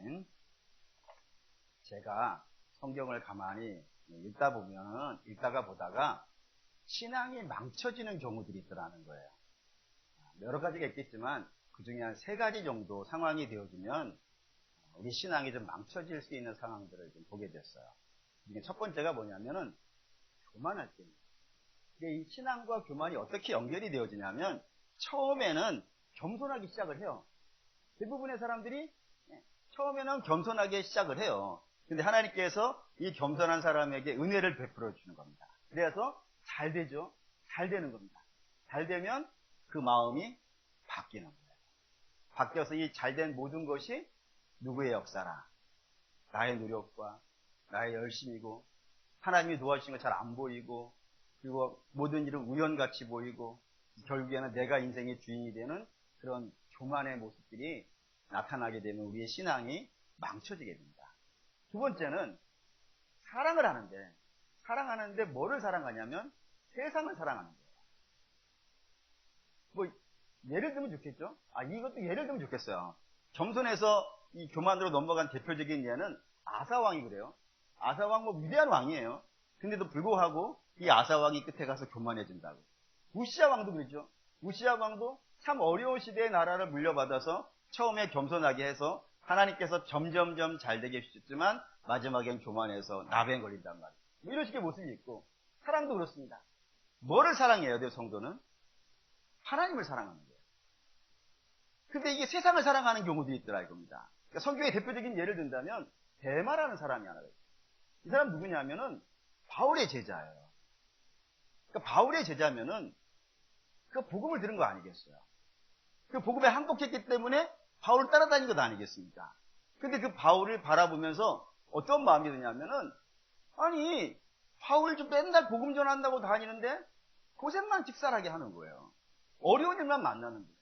아멘. 제가 성경을 가만히 읽다가 보다가 신앙이 망쳐지는 경우들이 있더라는 거예요. 여러 가지가 있겠지만 그 중에 한 3가지 정도 상황이 되어지면 우리 신앙이 좀 망쳐질 수 있는 상황들을 좀 보게 됐어요. 이게 첫 번째가 뭐냐면은 교만할 때입니다. 이 신앙과 교만이 어떻게 연결이 되어지냐면 처음에는 겸손하기 시작을 해요. 대부분의 사람들이 처음에는 겸손하게 시작을 해요. 근데 하나님께서 이 겸손한 사람에게 은혜를 베풀어 주는 겁니다. 그래서 잘 되죠. 잘 되는 겁니다. 잘 되면 그 마음이 바뀌는 거예요. 바뀌어서 이 잘된 모든 것이 누구의 역사라? 나의 노력과 나의 열심이고 하나님이 도와주신 거 잘 안 보이고 그리고 모든 일은 우연같이 보이고 결국에는 내가 인생의 주인이 되는 그런 교만의 모습들이 나타나게 되면 우리의 신앙이 망쳐지게 됩니다. 두 번째는 사랑하는데 뭐를 사랑하냐면 세상을 사랑하는 거예요. 뭐 예를 들면 좋겠죠? 이것도 예를 들면 좋겠어요. 겸손해서 이 교만으로 넘어간 대표적인 예는 아사왕이 그래요. 아사왕 위대한 왕이에요. 근데도 불구하고 이 아사왕이 끝에 가서 교만해진다고. 우시야 왕도 그랬죠. 우시야 왕도 참 어려운 시대의 나라를 물려받아서 처음에 겸손하게 해서 하나님께서 점점점 잘되게 해주셨지만 마지막엔 교만해서 나병 걸린단 말이에요. 이런 식의 모습이 있고 사랑도 그렇습니다. 뭐를 사랑해야 돼요, 성도는? 하나님을 사랑하는 거예요. 근데 이게 세상을 사랑하는 경우도 있더라 이겁니다. 그러니까 성경의 대표적인 예를 든다면 데마라는 사람이 하나 있어요. 이 사람 누구냐면은 바울의 제자예요. 그러니까 바울의 제자면은 그 복음을 들은 거 아니겠어요? 그 복음에 항복했기 때문에 바울을 따라다닌 것 아니겠습니까? 근데 그 바울을 바라보면서 어떤 마음이 드냐면은 아니 바울 좀 맨날 복음 전한다고 다니는데 고생만 직살하게 하는 거예요. 어려운 일만 만나는 거예요.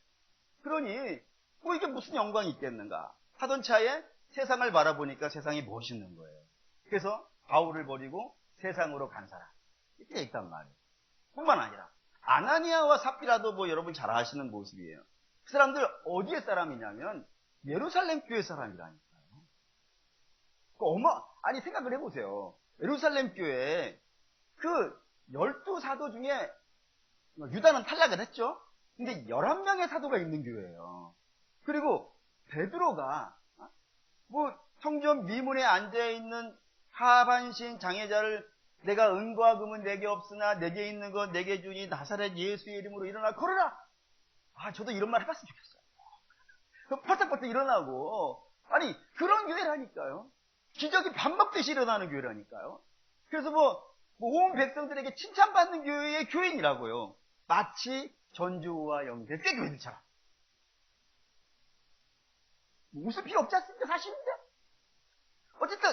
그러니 뭐 이게 무슨 영광이 있겠는가 하던 차에 세상을 바라보니까 세상이 멋있는 거예요. 그래서 바울을 버리고 세상으로 간 사람 이렇게 있단 말이에요. 뿐만 아니라 아나니아와 삽비라도 뭐 여러분 잘 아시는 모습이에요. 그 사람들 어디의 사람이냐면 예루살렘 교회 사람이라니까요. 아니 생각을 해보세요. 예루살렘 교회에 그 12사도 중에 유다는 탈락을 했죠. 근데 11명의 사도가 있는 교회예요. 그리고 베드로가 뭐 성전 미문에 앉아있는 하반신 장애자를 내가 은과 금은 내게 없으나 내게 있는 것 내게 주니 나사렛 예수의 이름으로 일어나 걸어라. 저도 이런 말 해봤으면 좋겠어요. 퍼뜩퍼뜩 일어나고 아니 그런 교회라니까요. 기적이 반복되시 일어나는 교회라니까요. 그래서 온 백성들에게 칭찬받는 교회의 교인이라고요. 마치 전주와 영대 꽤 교회들처럼. 웃을 필요 없지 않습니까? 사실인데. 어쨌든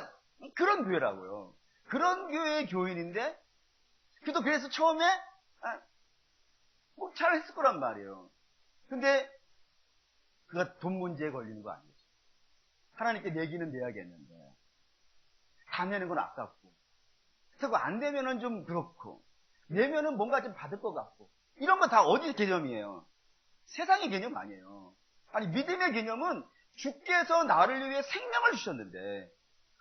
그런 교회라고요. 그런 교회의 교인인데 그도 그래서 처음에 잘했을 거란 말이에요. 근데 그가 돈 문제에 걸리는 거 아니겠어요? 하나님께 내기는 내야겠는데 다 내는 건 아깝고 그리고 안 되면은 좀 그렇고 내면은 뭔가 좀 받을 것 같고 이런 건 다 어디 개념이에요? 세상의 개념 아니에요. 아니 믿음의 개념은 주께서 나를 위해 생명을 주셨는데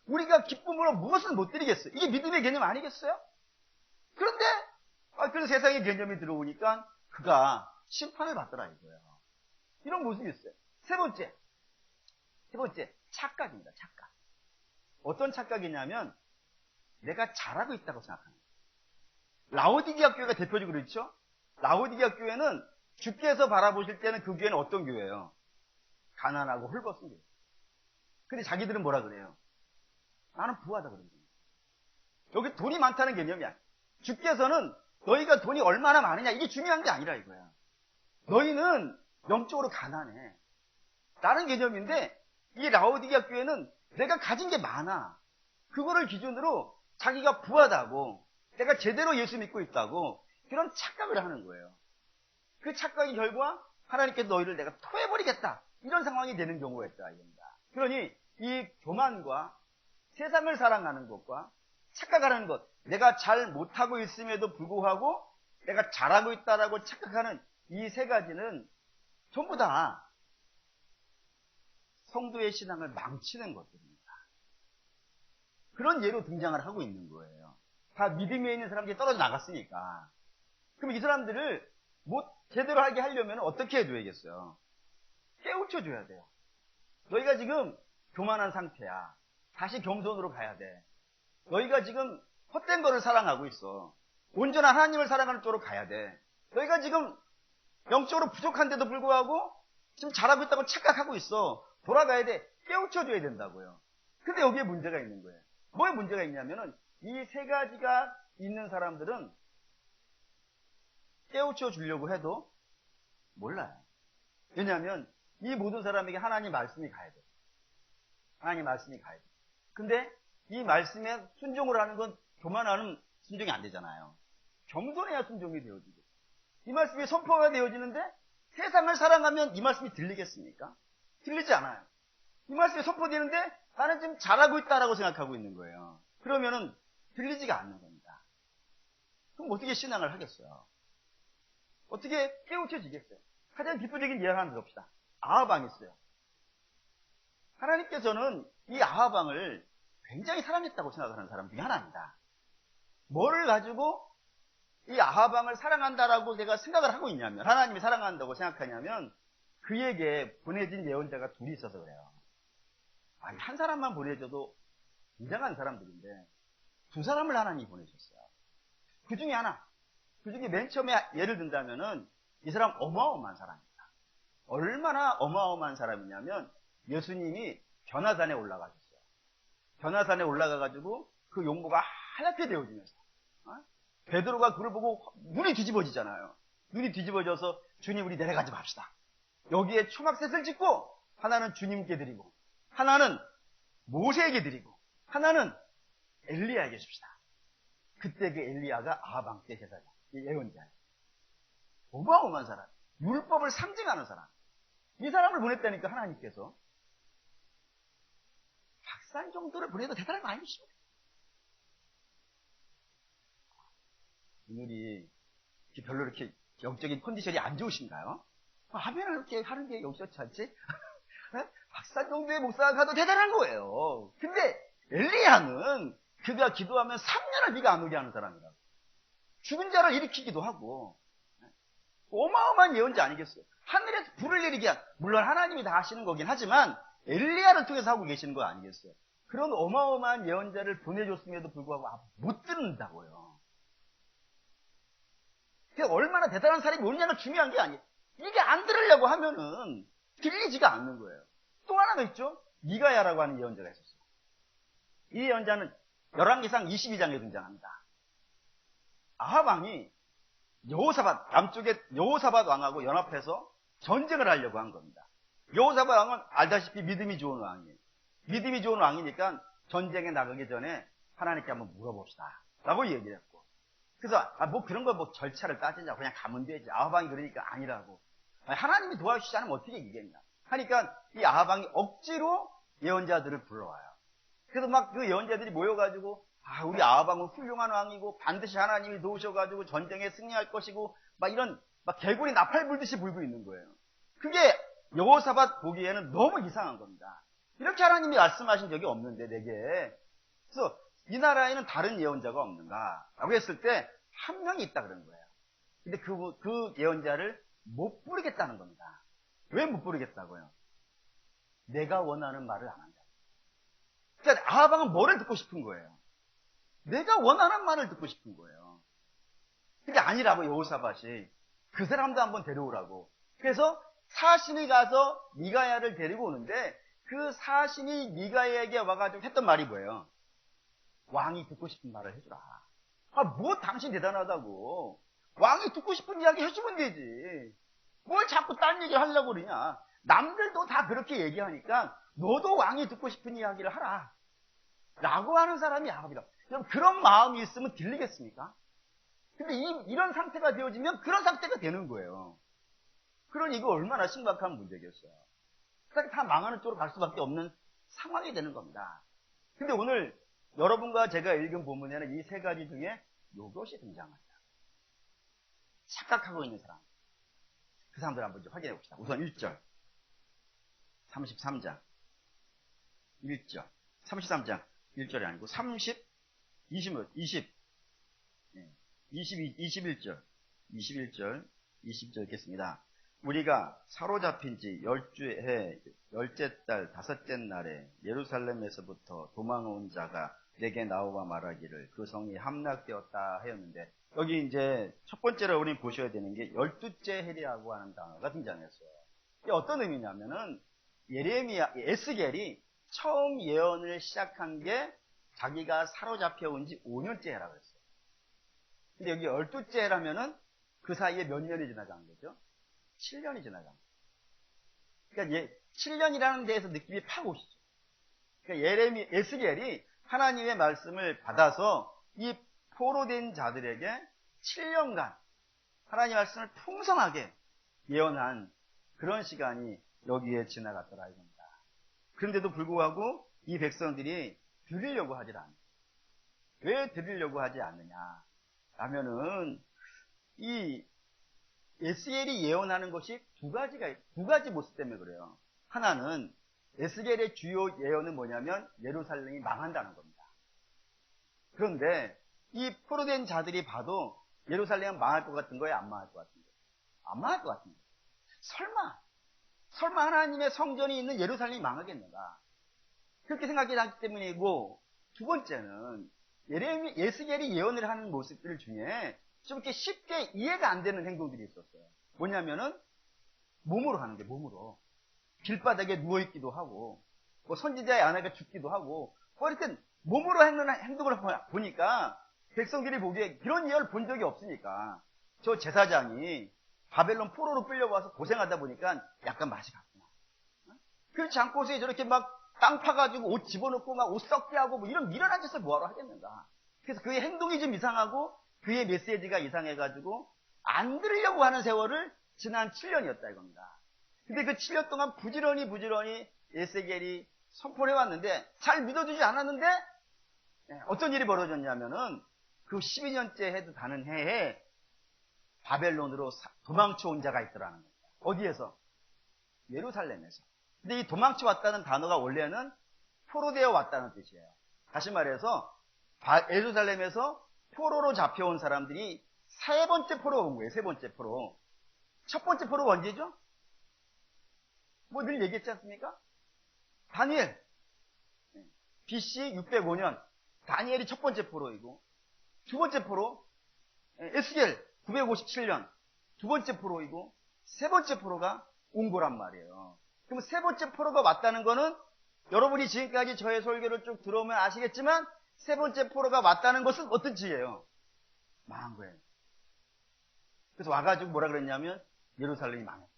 우리가 기쁨으로 무엇을 못 드리겠어요? 이게 믿음의 개념 아니겠어요? 그런데 그래서 세상의 개념이 들어오니까 그가 심판을 받더라 이거예요. 이런 모습이 있어요. 세 번째 착각입니다. 착각. 어떤 착각이냐면 내가 잘하고 있다고 생각하는 거예요. 라오디게아 교회가 대표적으로 있죠. 라오디게아 교회는 주께서 바라보실 때는 그 교회는 어떤 교회예요? 가난하고 헐벗은 교회. 근데 자기들은 뭐라 그래요? 나는 부하다 그런 거예요. 여기 돈이 많다는 개념이야. 주께서는 너희가 돈이 얼마나 많으냐 이게 중요한 게 아니라 이거야. 너희는 영적으로 가난해. 다른 개념인데 이 라오디게아 교회는 내가 가진 게 많아. 그거를 기준으로 자기가 부하다고 내가 제대로 예수 믿고 있다고 그런 착각을 하는 거예요. 그 착각의 결과 하나님께서 너희를 내가 토해버리겠다. 이런 상황이 되는 경우가 있다 이겁니다. 그러니 이 교만과 세상을 사랑하는 것과 착각하는 것, 내가 잘 못하고 있음에도 불구하고 내가 잘하고 있다라고 착각하는 이 세 가지는 전부 다 성도의 신앙을 망치는 것들입니다. 그런 예로 등장을 하고 있는 거예요. 다 믿음에 있는 사람들이 떨어져 나갔으니까. 그럼 이 사람들을 제대로 하게 하려면 어떻게 해줘야겠어요? 깨우쳐줘야 돼요. 너희가 지금 교만한 상태야. 다시 겸손으로 가야 돼. 너희가 지금 헛된 거를 사랑하고 있어. 온전한 하나님을 사랑하는 쪽으로 가야 돼. 너희가 지금 영적으로 부족한데도 불구하고 지금 잘하고 있다고 착각하고 있어. 돌아가야 돼. 깨우쳐줘야 된다고요. 근데 여기에 문제가 있는 거예요. 뭐에 문제가 있냐면은 이 세 가지가 있는 사람들은 깨우쳐 주려고 해도 몰라요. 왜냐하면 이 모든 사람에게 하나님 말씀이 가야 돼요. 하나님 말씀이 가야 돼요. 근데 이 말씀에 순종을 하는 건 교만하는 순종이 안 되잖아요. 겸손해야 순종이 되어지고. 이 말씀이 선포가 되어지는데 세상을 사랑하면 이 말씀이 들리겠습니까? 들리지 않아요. 이 말씀이 선포되는데 나는 지금 잘하고 있다라고 생각하고 있는 거예요. 그러면은 들리지가 않는 겁니다. 그럼 어떻게 신앙을 하겠어요? 어떻게 깨우쳐지겠어요? 가장 기초적인 예를 하나 들읍시다. 아하방이 있어요. 하나님께서는 이 아하방을 굉장히 사랑했다고 생각하는 사람 중에 하나입니다. 뭐를 가지고 이 아하방을 사랑한다라고 내가 생각을 하고 있냐면, 하나님이 사랑한다고 생각하냐면 그에게 보내진 예언자가 둘이 있어서 그래요. 아니, 한 사람만 보내줘도 굉장한 사람들인데 두 사람을 하나님이 보내셨어요. 그 중에 하나, 그 중에 맨 처음에 예를 든다면은 이 사람 어마어마한 사람입니다. 얼마나 어마어마한 사람이냐면 예수님이 변화산에 올라가셨어요. 변화산에 올라가가지고 그 용모가 하얗게 되어지면서 베드로가 그걸 보고 눈이 뒤집어지잖아요. 눈이 뒤집어져서 주님 우리 내려가지 맙시다. 여기에 초막셋을 짓고 하나는 주님께 드리고 하나는 모세에게 드리고 하나는 엘리야에게 줍시다. 그때 그 엘리야가 아하방 때 제사장, 예언자예요. 어마어마한 사람, 율법을 상징하는 사람. 이 사람을 보냈다니까 하나님께서 박산 정도를 보내도 대단한 거 아니십니까? 오늘이 별로 이렇게 영적인 컨디션이 안 좋으신가요? 하면 이렇게 하는 게 영적치 않지? 박산 정도의 목사가 가도 대단한 거예요. 근데 엘리야는 그가 기도하면 3년을 비가 안 오게 하는 사람이라고. 죽은 자를 일으키기도 하고 어마어마한 예언자 아니겠어요? 하늘에서 불을 내리게 한, 물론 하나님이 다 하시는 거긴 하지만 엘리야를 통해서 하고 계시는 거 아니겠어요? 그런 어마어마한 예언자를 보내줬음에도 불구하고 못 듣는다고요. 그게 얼마나 대단한 사람이 오느냐가 중요한 게 아니에요. 이게 안 들으려고 하면은 들리지가 않는 거예요. 또 하나가 있죠. 미가야라고 하는 예언자가 있었어요. 이 예언자는 열왕기상 22장에 등장합니다. 아하방이 여호사밧, 남쪽에 여호사밧 왕하고 연합해서 전쟁을 하려고 한 겁니다. 여호사밧 왕은 알다시피 믿음이 좋은 왕이에요. 믿음이 좋은 왕이니까 전쟁에 나가기 전에 하나님께 한번 물어봅시다 라고 얘기를 했고, 그래서 그런 거 절차를 따지냐, 그냥 가면 되지. 아하방이 그러니까 아니라고. 하나님이 도와주시지 않으면 어떻게 이기겠냐 하니까 이 아하방이 억지로 예언자들을 불러와요. 그래서 막 그 예언자들이 모여가지고 우리 아하방은 훌륭한 왕이고 반드시 하나님이 도우셔가지고 전쟁에 승리할 것이고 이런 개구리 나팔 불듯이 불고 있는 거예요. 그게 여호사밧 보기에는 너무 이상한 겁니다. 이렇게 하나님이 말씀하신 적이 없는데 내게. 그래서 이 나라에는 다른 예언자가 없는가 라고 했을 때 한 명이 있다 그런 거예요. 근데 그 예언자를 못 부르겠다는 겁니다. 왜 못 부르겠다고요? 내가 원하는 말을 안 한다. 그러니까 아하방은 뭐를 듣고 싶은 거예요? 내가 원하는 말을 듣고 싶은 거예요. 그게 아니라고 여호사밧이 그 사람도 한번 데려오라고. 그래서 사신이 가서 미가야를 데리고 오는데 그 사신이 미가야에게 와가지고 했던 말이 뭐예요? 왕이 듣고 싶은 말을 해주라. 뭐 당신 대단하다고. 왕이 듣고 싶은 이야기 해주면 되지. 뭘 자꾸 딴 얘기를 하려고 그러냐. 남들도 다 그렇게 얘기하니까 너도 왕이 듣고 싶은 이야기를 하라 라고 하는 사람이 아합이다. 그런 마음이 있으면 들리겠습니까? 근데 이런 상태가 되어지면 그런 상태가 되는 거예요. 그러니 이거 얼마나 심각한 문제겠어요. 그러니까 다 망하는 쪽으로 갈 수밖에 없는 상황이 되는 겁니다. 근데 오늘 여러분과 제가 읽은 본문에는 이 세 가지 중에 이것이 등장합니다. 착각하고 있는 사람. 그 사람들 한번 좀 확인해 봅시다. 우선 1절 33장 1절. 33장 1절이 아니고 21절. 20절 읽겠습니다. 우리가 사로잡힌 지 10주에 10째 달 5째 날에 예루살렘에서부터 도망온 자가 내게 나오와 말하기를 그 성이 함락되었다 하였는데, 여기 이제 첫 번째로 우리 보셔야 되는 게 12째 해리라고 하는 단어가 등장했어요. 이게 어떤 의미냐면은 에스겔이 처음 예언을 시작한 게 자기가 사로잡혀 온 지 5년째 해라고 했어요. 근데 여기 12째 해라면은 그 사이에 몇 년이 지나간 거죠? 7년이 지나간 거예요. 그러니까 7년이라는 데에서 느낌이 팍 오시죠. 그러니까 에스겔이 하나님의 말씀을 받아서 이 포로된 자들에게 7년간 하나님의 말씀을 풍성하게 예언한 그런 시간이 여기에 지나갔더라 이겁니다. 그런데도 불구하고 이 백성들이 들으려고 하질 않아요. 왜 들으려고 하지 않느냐 라면은, 이 에스겔이 예언하는 것이 두 가지 모습 때문에 그래요. 하나는 에스겔의 주요 예언은 뭐냐면 예루살렘이 망한다는 겁니다. 그런데 이 포로된 자들이 봐도 예루살렘은 망할 것 같은 거예요? 안 망할 것 같은 거예요? 안 망할 것 같은 거예요. 설마 하나님의 성전이 있는 예루살렘이 망하겠는가? 그렇게 생각하기 때문이고, 두 번째는 에스겔이 예언을 하는 모습들 중에 좀 이렇게 쉽게 이해가 안 되는 행동들이 있었어요. 뭐냐면은 몸으로 하는 게, 몸으로 길바닥에 누워있기도 하고, 뭐 선지자의 아내가 죽기도 하고, 뭐 이렇게 몸으로 하는 행동을 보니까 백성들이 보기에 이런 예언을 본 적이 없으니까 저 제사장이 바벨론 포로로 끌려와서 고생하다 보니까 약간 맛이 갔구나. 그렇지 않고서 저렇게 막 땅 파가지고 옷 집어넣고 막 옷 썩게 하고 뭐 이런 미련한 짓을 뭐하러 하겠는가. 그래서 그의 행동이 좀 이상하고 그의 메시지가 이상해가지고 안 들으려고 하는 세월을 지난 7년이었다 이겁니다. 근데 그 7년 동안 부지런히 에스겔이 선포를 해왔는데 잘 믿어주지 않았는데, 어떤 일이 벌어졌냐면은 그 12년째 해도 다는 해에 바벨론으로 도망쳐 온 자가 있더라는 겁니다. 어디에서? 예루살렘에서. 근데 이 도망쳐 왔다는 단어가 원래는 포로되어 왔다는 뜻이에요. 다시 말해서 예루살렘에서 포로로 잡혀온 사람들이 세 번째 포로가 온 거예요. 세 번째 포로. 첫 번째 포로가 언제죠? 뭐 늘 얘기했지 않습니까? 다니엘. BC 605년. 다니엘이 첫 번째 포로이고, 두 번째 포로, 에스겔 957년. 두 번째 포로이고, 세 번째 포로가 온 거란 말이에요. 그럼 세 번째 포로가 왔다는 거는 여러분이 지금까지 저의 설교를 쭉 들어오면 아시겠지만, 세 번째 포로가 왔다는 것은 어떤 지예요? 망한 거예요. 그래서 와가지고 뭐라 그랬냐면 예루살렘이 망했다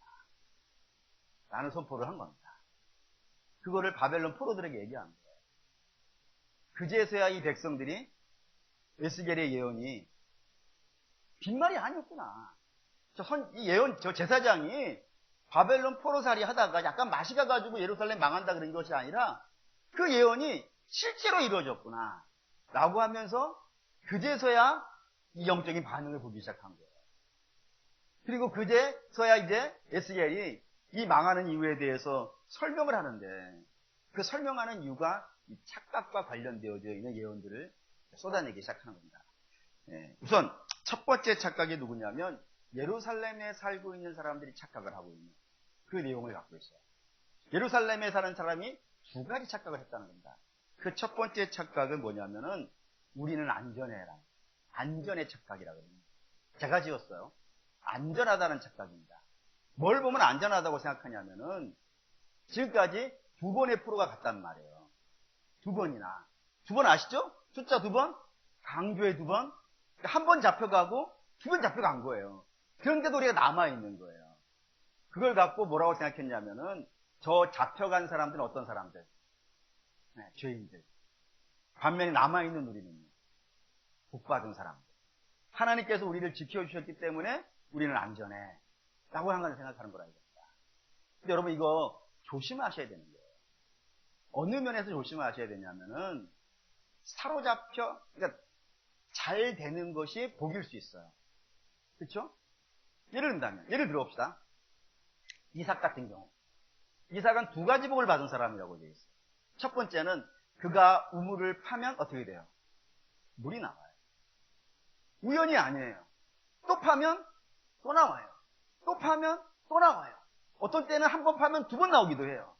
라는 선포를 한 겁니다. 그거를 바벨론 포로들에게 얘기한 거예요. 그제서야 이 백성들이 에스겔의 예언이 빈말이 아니었구나. 저 제사장이 바벨론 포로살이 하다가 약간 맛이 가가지고 예루살렘 망한다 그런 것이 아니라 그 예언이 실제로 이루어졌구나 라고 하면서 그제서야 이 영적인 반응을 보기 시작한 거예요. 그리고 그제서야 이제 에스겔이 이 망하는 이유에 대해서 설명을 하는데, 그 설명하는 이유가 이 착각과 관련되어져 있는 예언들을 쏟아내기 시작하는 겁니다. 우선 첫 번째 착각이 누구냐면 예루살렘에 살고 있는 사람들이 착각을 하고 있는 그 내용을 갖고 있어요. 예루살렘에 사는 사람이 두 가지 착각을 했다는 겁니다. 그 첫 번째 착각은 뭐냐면은 우리는 안전해라. 안전의 착각이라고 합니다. 제가 지었어요. 안전하다는 착각입니다. 뭘 보면 안전하다고 생각하냐면은 지금까지 두 번의 포로가 갔단 말이에요. 두 번이나. 두 번 아시죠? 숫자 두 번? 강조의 두 번? 한 번 잡혀가고 두 번 잡혀간 거예요. 그런데도 우리가 남아있는 거예요. 그걸 갖고 뭐라고 생각했냐면은 저 잡혀간 사람들은 어떤 사람들? 죄인들. 반면에 남아있는 우리는요. 복받은 사람들. 하나님께서 우리를 지켜주셨기 때문에 우리는 안전해 라고 하는 생각하는 거라 이겁니다. 근데 여러분 이거 조심하셔야 되는 거예요. 어느 면에서 조심하셔야 되냐면은 그러니까 잘 되는 것이 복일 수 있어요. 그렇죠? 예를 들어봅시다. 이삭 같은 경우. 이삭은 두 가지 복을 받은 사람이라고 되어 있어요. 첫 번째는 그가 우물을 파면 어떻게 돼요? 물이 나와요. 우연이 아니에요. 또 파면 또 나와요. 또 파면 또 나와요. 어떤 때는 한 번 파면 두 번 나오기도 해요.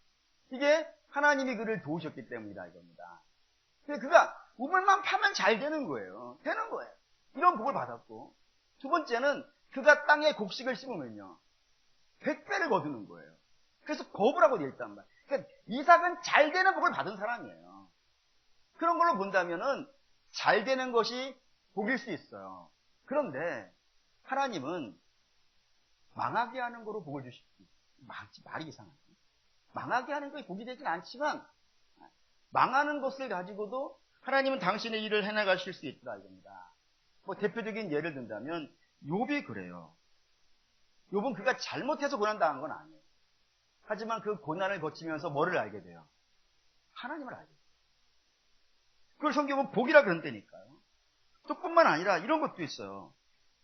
이게 하나님이 그를 도우셨기 때문이다 이겁니다. 근데 그가 우물만 파면 잘 되는 거예요. 되는 거예요. 이런 복을 받았고, 두 번째는 그가 땅에 곡식을 심으면요 100배를 거두는 거예요. 그래서 거부라고 되어 있단 말이에요. 그러니까 이삭은 잘 되는 복을 받은 사람이에요. 그런 걸로 본다면은 잘 되는 것이 복일 수 있어요. 그런데 하나님은 망하게 하는 거로 복을 주십시오. 말이 이상하죠. 망하게 하는 것이 복이 되진 않지만 망하는 것을 가지고도 하나님은 당신의 일을 해나가실 수 있다 이겁니다. 뭐 대표적인 예를 든다면 욥이 그래요. 욥은 그가 잘못해서 고난당한 건 아니에요. 하지만 그 고난을 거치면서 뭐를 알게 돼요? 하나님을 알게 돼요. 그걸 성경은 복이라 그런다니까요. 또 뿐만 아니라 이런 것도 있어요.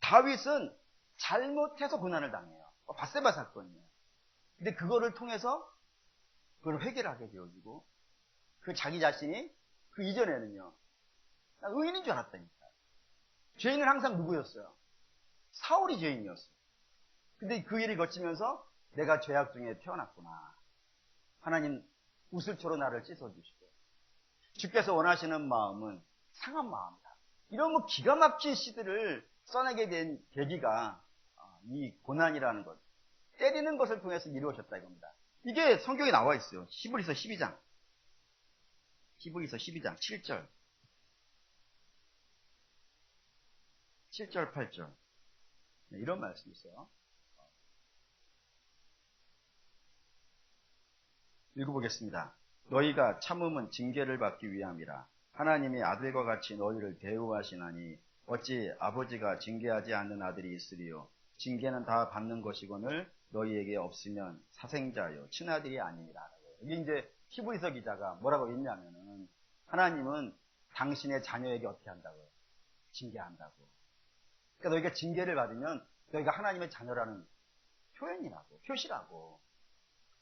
다윗은 잘못해서 고난을 당해요. 밧세바 사건이에요. 근데 그거를 통해서 그걸 회개하게 되어지고 그 자기 자신이 그 이전에는요 나 의인인 줄 알았다니까. 죄인은 항상 누구였어요? 사울이 죄인이었어요. 근데 그 일을 거치면서 내가 죄악 중에 태어났구나. 하나님 우슬초로 나를 씻어주시고 주께서 원하시는 마음은 상한 마음이다. 이런 뭐 기가 막힌 시들을 써내게 된 계기가 이 고난이라는 것, 때리는 것을 통해서 이루어졌다 이겁니다. 이게 성경에 나와 있어요. 히브리서 12장. 히브리서 12장 7절. 7절 8절. 네, 이런 말씀이 있어요. 읽어보겠습니다. 너희가 참음은 징계를 받기 위함이라. 하나님이 아들과 같이 너희를 대우하시나니 어찌 아버지가 징계하지 않는 아들이 있으리요. 징계는 다 받는 것이거늘 너희에게 없으면 사생자요 친아들이 아니니라. 여기 이제 히브리서 기자가 뭐라고 했냐면은 하나님은 당신의 자녀에게 어떻게 한다고요? 징계한다고. 그러니까 너희가 징계를 받으면 너희가 하나님의 자녀라는 표현이라고, 표시라고.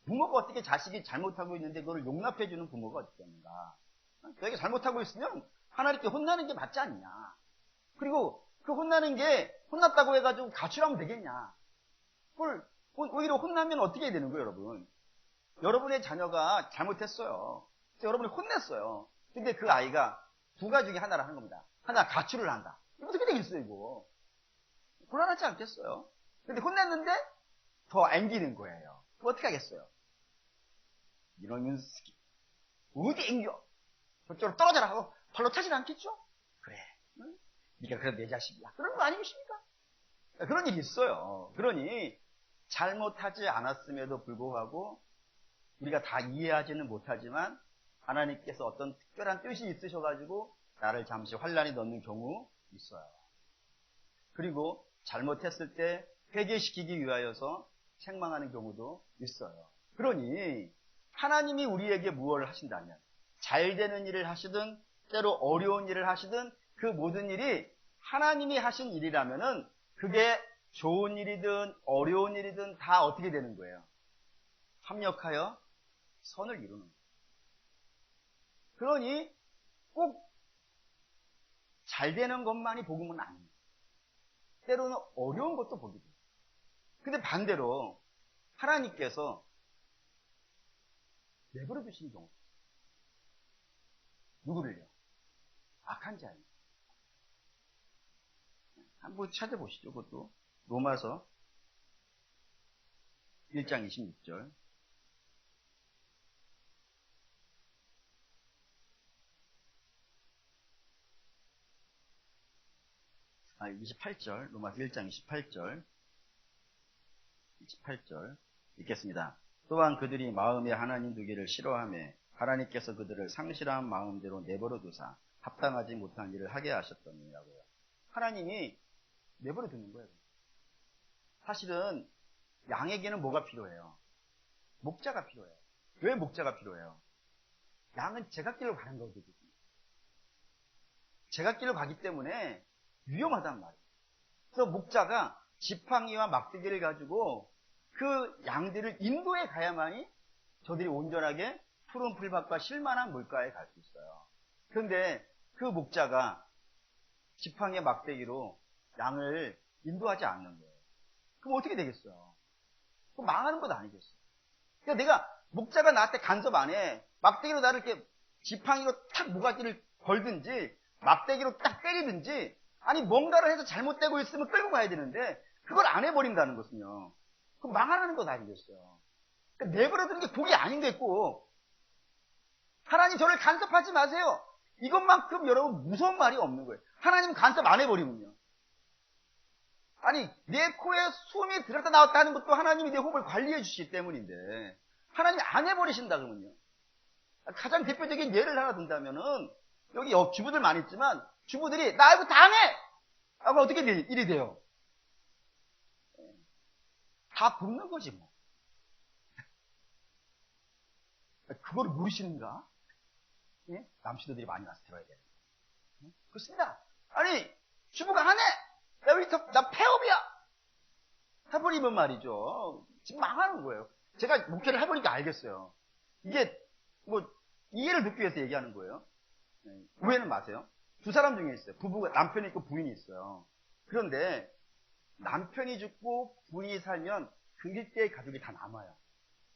부모가 어떻게 자식이 잘못하고 있는데 그걸 용납해주는 부모가 어떻겠는가. 너희가 잘못하고 있으면 하나님께 혼나는 게 맞지 않냐. 그리고 그 혼나는 게 혼났다고 해가지고 가출하면 되겠냐. 그걸 오히려 혼나면 어떻게 해야 되는 거예요, 여러분? 여러분의 자녀가 잘못했어요. 그래서 여러분이 혼냈어요. 근데 그 아이가 두 가지 중에 하나를 하는 겁니다. 하나 가출을 한다. 이거 어떻게 되겠어요, 이거? 곤란하지 않겠어요? 근데 혼냈는데 더 앵기는 거예요. 그거 어떻게 하겠어요? 이런 스키 어디 앵겨? 저쪽으로 떨어져라 하고 발로 차진 않겠죠? 그래. 응? 네가 그래 내 자식이야. 그런 거 아니십니까? 그런 일이 있어요. 그러니 잘못하지 않았음에도 불구하고 우리가 다 이해하지는 못하지만 하나님께서 어떤 특별한 뜻이 있으셔가지고 나를 잠시 환란에 넣는 경우 있어요. 그리고 잘못했을 때 회개시키기 위하여서 책망하는 경우도 있어요. 그러니 하나님이 우리에게 무엇을 하신다면 잘 되는 일을 하시든 때로 어려운 일을 하시든 그 모든 일이 하나님이 하신 일이라면은 그게 좋은 일이든 어려운 일이든 다 어떻게 되는 거예요? 합력하여 선을 이루는 거예요. 그러니 꼭 잘 되는 것만이 복음은 아닙니다. 때로는 어려운 것도 복이 돼요. 근데 반대로 하나님께서 내버려 두시는 경우 누구를요? 악한 자예요. 한번 찾아보시죠. 그것도 로마서 1장 26절. 28절. 로마서 1장 28절. 28절 읽겠습니다. 또한 그들이 마음에 하나님 두기를 싫어하며 하나님께서 그들을 상실한 마음대로 내버려 두사 합당하지 못한 일을 하게 하셨더니라고요. 하나님이 내버려 두는 거예요. 사실은 양에게는 뭐가 필요해요? 목자가 필요해요. 왜 목자가 필요해요? 양은 제갓길로 가는 거거든요. 제갓길로 가기 때문에 위험하단 말이에요. 그래서 목자가 지팡이와 막대기를 가지고 그 양들을 인도해 가야만이 저들이 온전하게 푸른 풀밭과 쉴만한 물가에 갈 수 있어요. 그런데 그 목자가 지팡이의 막대기로 양을 인도하지 않는 거예요. 그럼 어떻게 되겠어요? 그럼 망하는 것 아니겠어요? 그러니까 내가 목자가 나한테 간섭 안 해. 막대기로 나를 이렇게 지팡이로 탁 모가지를 걸든지 막대기로 딱 때리든지 아니 뭔가를 해서 잘못되고 있으면 끌고 가야 되는데 그걸 안 해버린다는 것은요. 그럼 망하는 것 아니겠어요? 그러니까 내버려두는 게 복이 아닌 게 있고 하나님 저를 간섭하지 마세요. 이것만큼 여러분 무서운 말이 없는 거예요. 하나님 간섭 안 해버리면요. 아니 내 코에 숨이 들었다 나왔다 하는 것도 하나님이 내 호흡을 관리해 주시기 때문인데 하나님이 안 해버리신다 그러면요. 가장 대표적인 예를 하나 든다면은 여기 주부들 많이 있지만 주부들이 나 이거 다 해! 하면 어떻게 일이 돼요? 다 굽는 거지 뭐. 그거를 모르시는가? 예? 남친들이 많이 와서 들어야 되는 거예요. 그렇습니다. 아니 주부가 안 해! 나 폐업이야! 해버리면 말이죠. 지금 망하는 거예요. 제가 목회를 해보니까 알겠어요. 이게 뭐 이해를 듣기 위해서 얘기하는 거예요. 오해는 마세요. 두 사람 중에 있어요. 부부가 남편이 있고 부인이 있어요. 그런데 남편이 죽고 부인이 살면 그 일대의 가족이 다 남아요.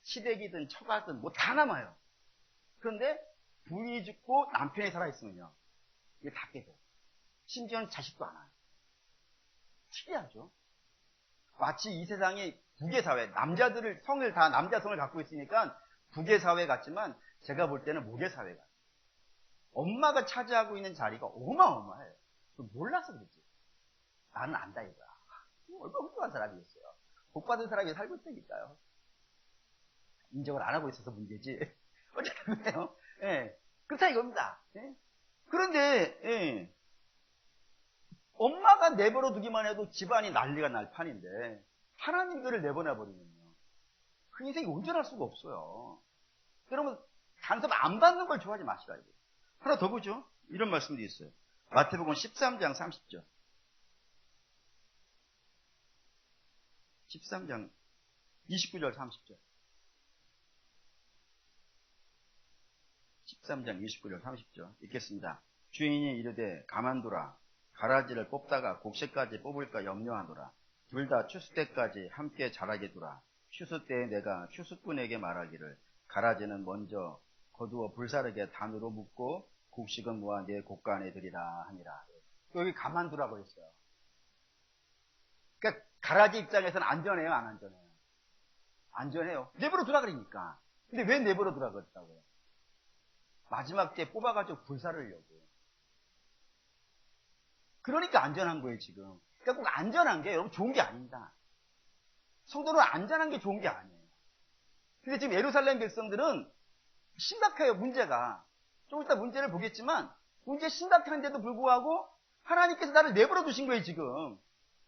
시댁이든 처가든 뭐 다 남아요. 그런데 부인이 죽고 남편이 살아있으면요. 이게 다 깨져요. 심지어는 자식도 안 와요. 특이하죠. 마치 이 세상이 북의 사회, 남자들을 성을 다 남자 성을 갖고 있으니까 북의 사회 같지만 제가 볼 때는 목의 사회 같아요. 엄마가 차지하고 있는 자리가 어마어마해요. 몰라서 그렇지. 나는 안다 이거야. 얼마나 훌륭한 사람이었어요. 복받은 사람이 살고 있다니까요. 인정을 안 하고 있어서 문제지. 어쨌든 그래요. 예. 그렇다 이겁니다. 예? 그런데 예. 엄마가 내버려 두기만 해도 집안이 난리가 날 판인데 하나님 그를 내보내 버리면요. 그 인생이 온전할 수가 없어요. 여러분 간섭 안 받는 걸 좋아하지 마시라 이거예요. 하나 더 보죠. 이런 말씀도 있어요. 마태복음 13장 30절. 13장 29절 30절. 13장 29절 30절 읽겠습니다. 주인이 이르되 가만두라. 가라지를 뽑다가 곡식까지 뽑을까 염려하노라. 둘 다 추수 때까지 함께 자라게 두라. 추수 때에 내가 추수꾼에게 말하기를 가라지는 먼저 거두어 불사르게 단으로 묶고 곡식은 모아 내 곡간에 들이라 하니라. 여기 가만두라고 했어요. 그러니까 가라지 입장에서는 안전해요, 안 안전해요? 안전해요. 내버려 두라 그러니까. 근데 왜 내버려 두라 그랬다고요? 마지막 때 뽑아가지고 불사르려고. 그러니까 안전한 거예요, 지금. 그러니까 꼭 안전한 게 여러분 좋은 게 아닙니다. 성도는 안전한 게 좋은 게 아니에요. 근데 지금 예루살렘 백성들은 심각해요, 문제가. 좀 이따 문제를 보겠지만, 문제 심각한데도 불구하고 하나님께서 나를 내버려 두신 거예요, 지금.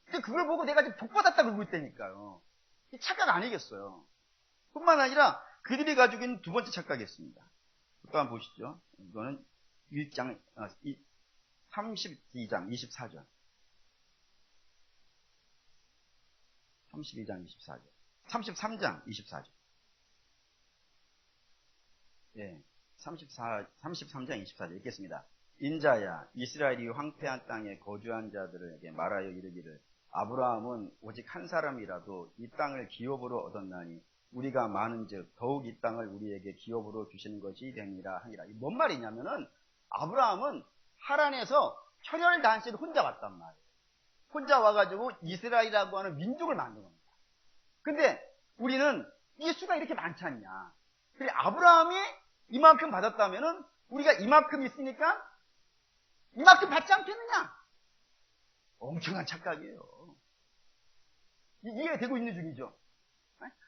근데 그걸 보고 내가 지금 복받았다 그러고 있다니까요. 이 착각 아니겠어요. 뿐만 아니라 그들이 가지고 있는 두 번째 착각이 있습니다. 또 한번 보시죠. 이거는 1장, 32장 24절. 32장 24절. 33장 24절. 예. 33장 24절 읽겠습니다. 인자야 이스라엘이 황폐한 땅에 거주한 자들에게 말하여 이르기를 아브라함은 오직 한 사람이라도 이 땅을 기업으로 얻었나니 우리가 많은즉 더욱 이 땅을 우리에게 기업으로 주시는 것이 되니라 하니라. 이 뭔 말이냐면은 아브라함은 하란에서 혈혈단신 혼자 왔단 말이에요. 혼자 와가지고 이스라엘이라고 하는 민족을 만든 겁니다. 근데 우리는 이 수가 이렇게 많지 않냐. 그래 아브라함이 이만큼 받았다면은 우리가 이만큼 있으니까 이만큼 받지 않겠느냐? 엄청난 착각이에요. 이해가 되고 있는 중이죠.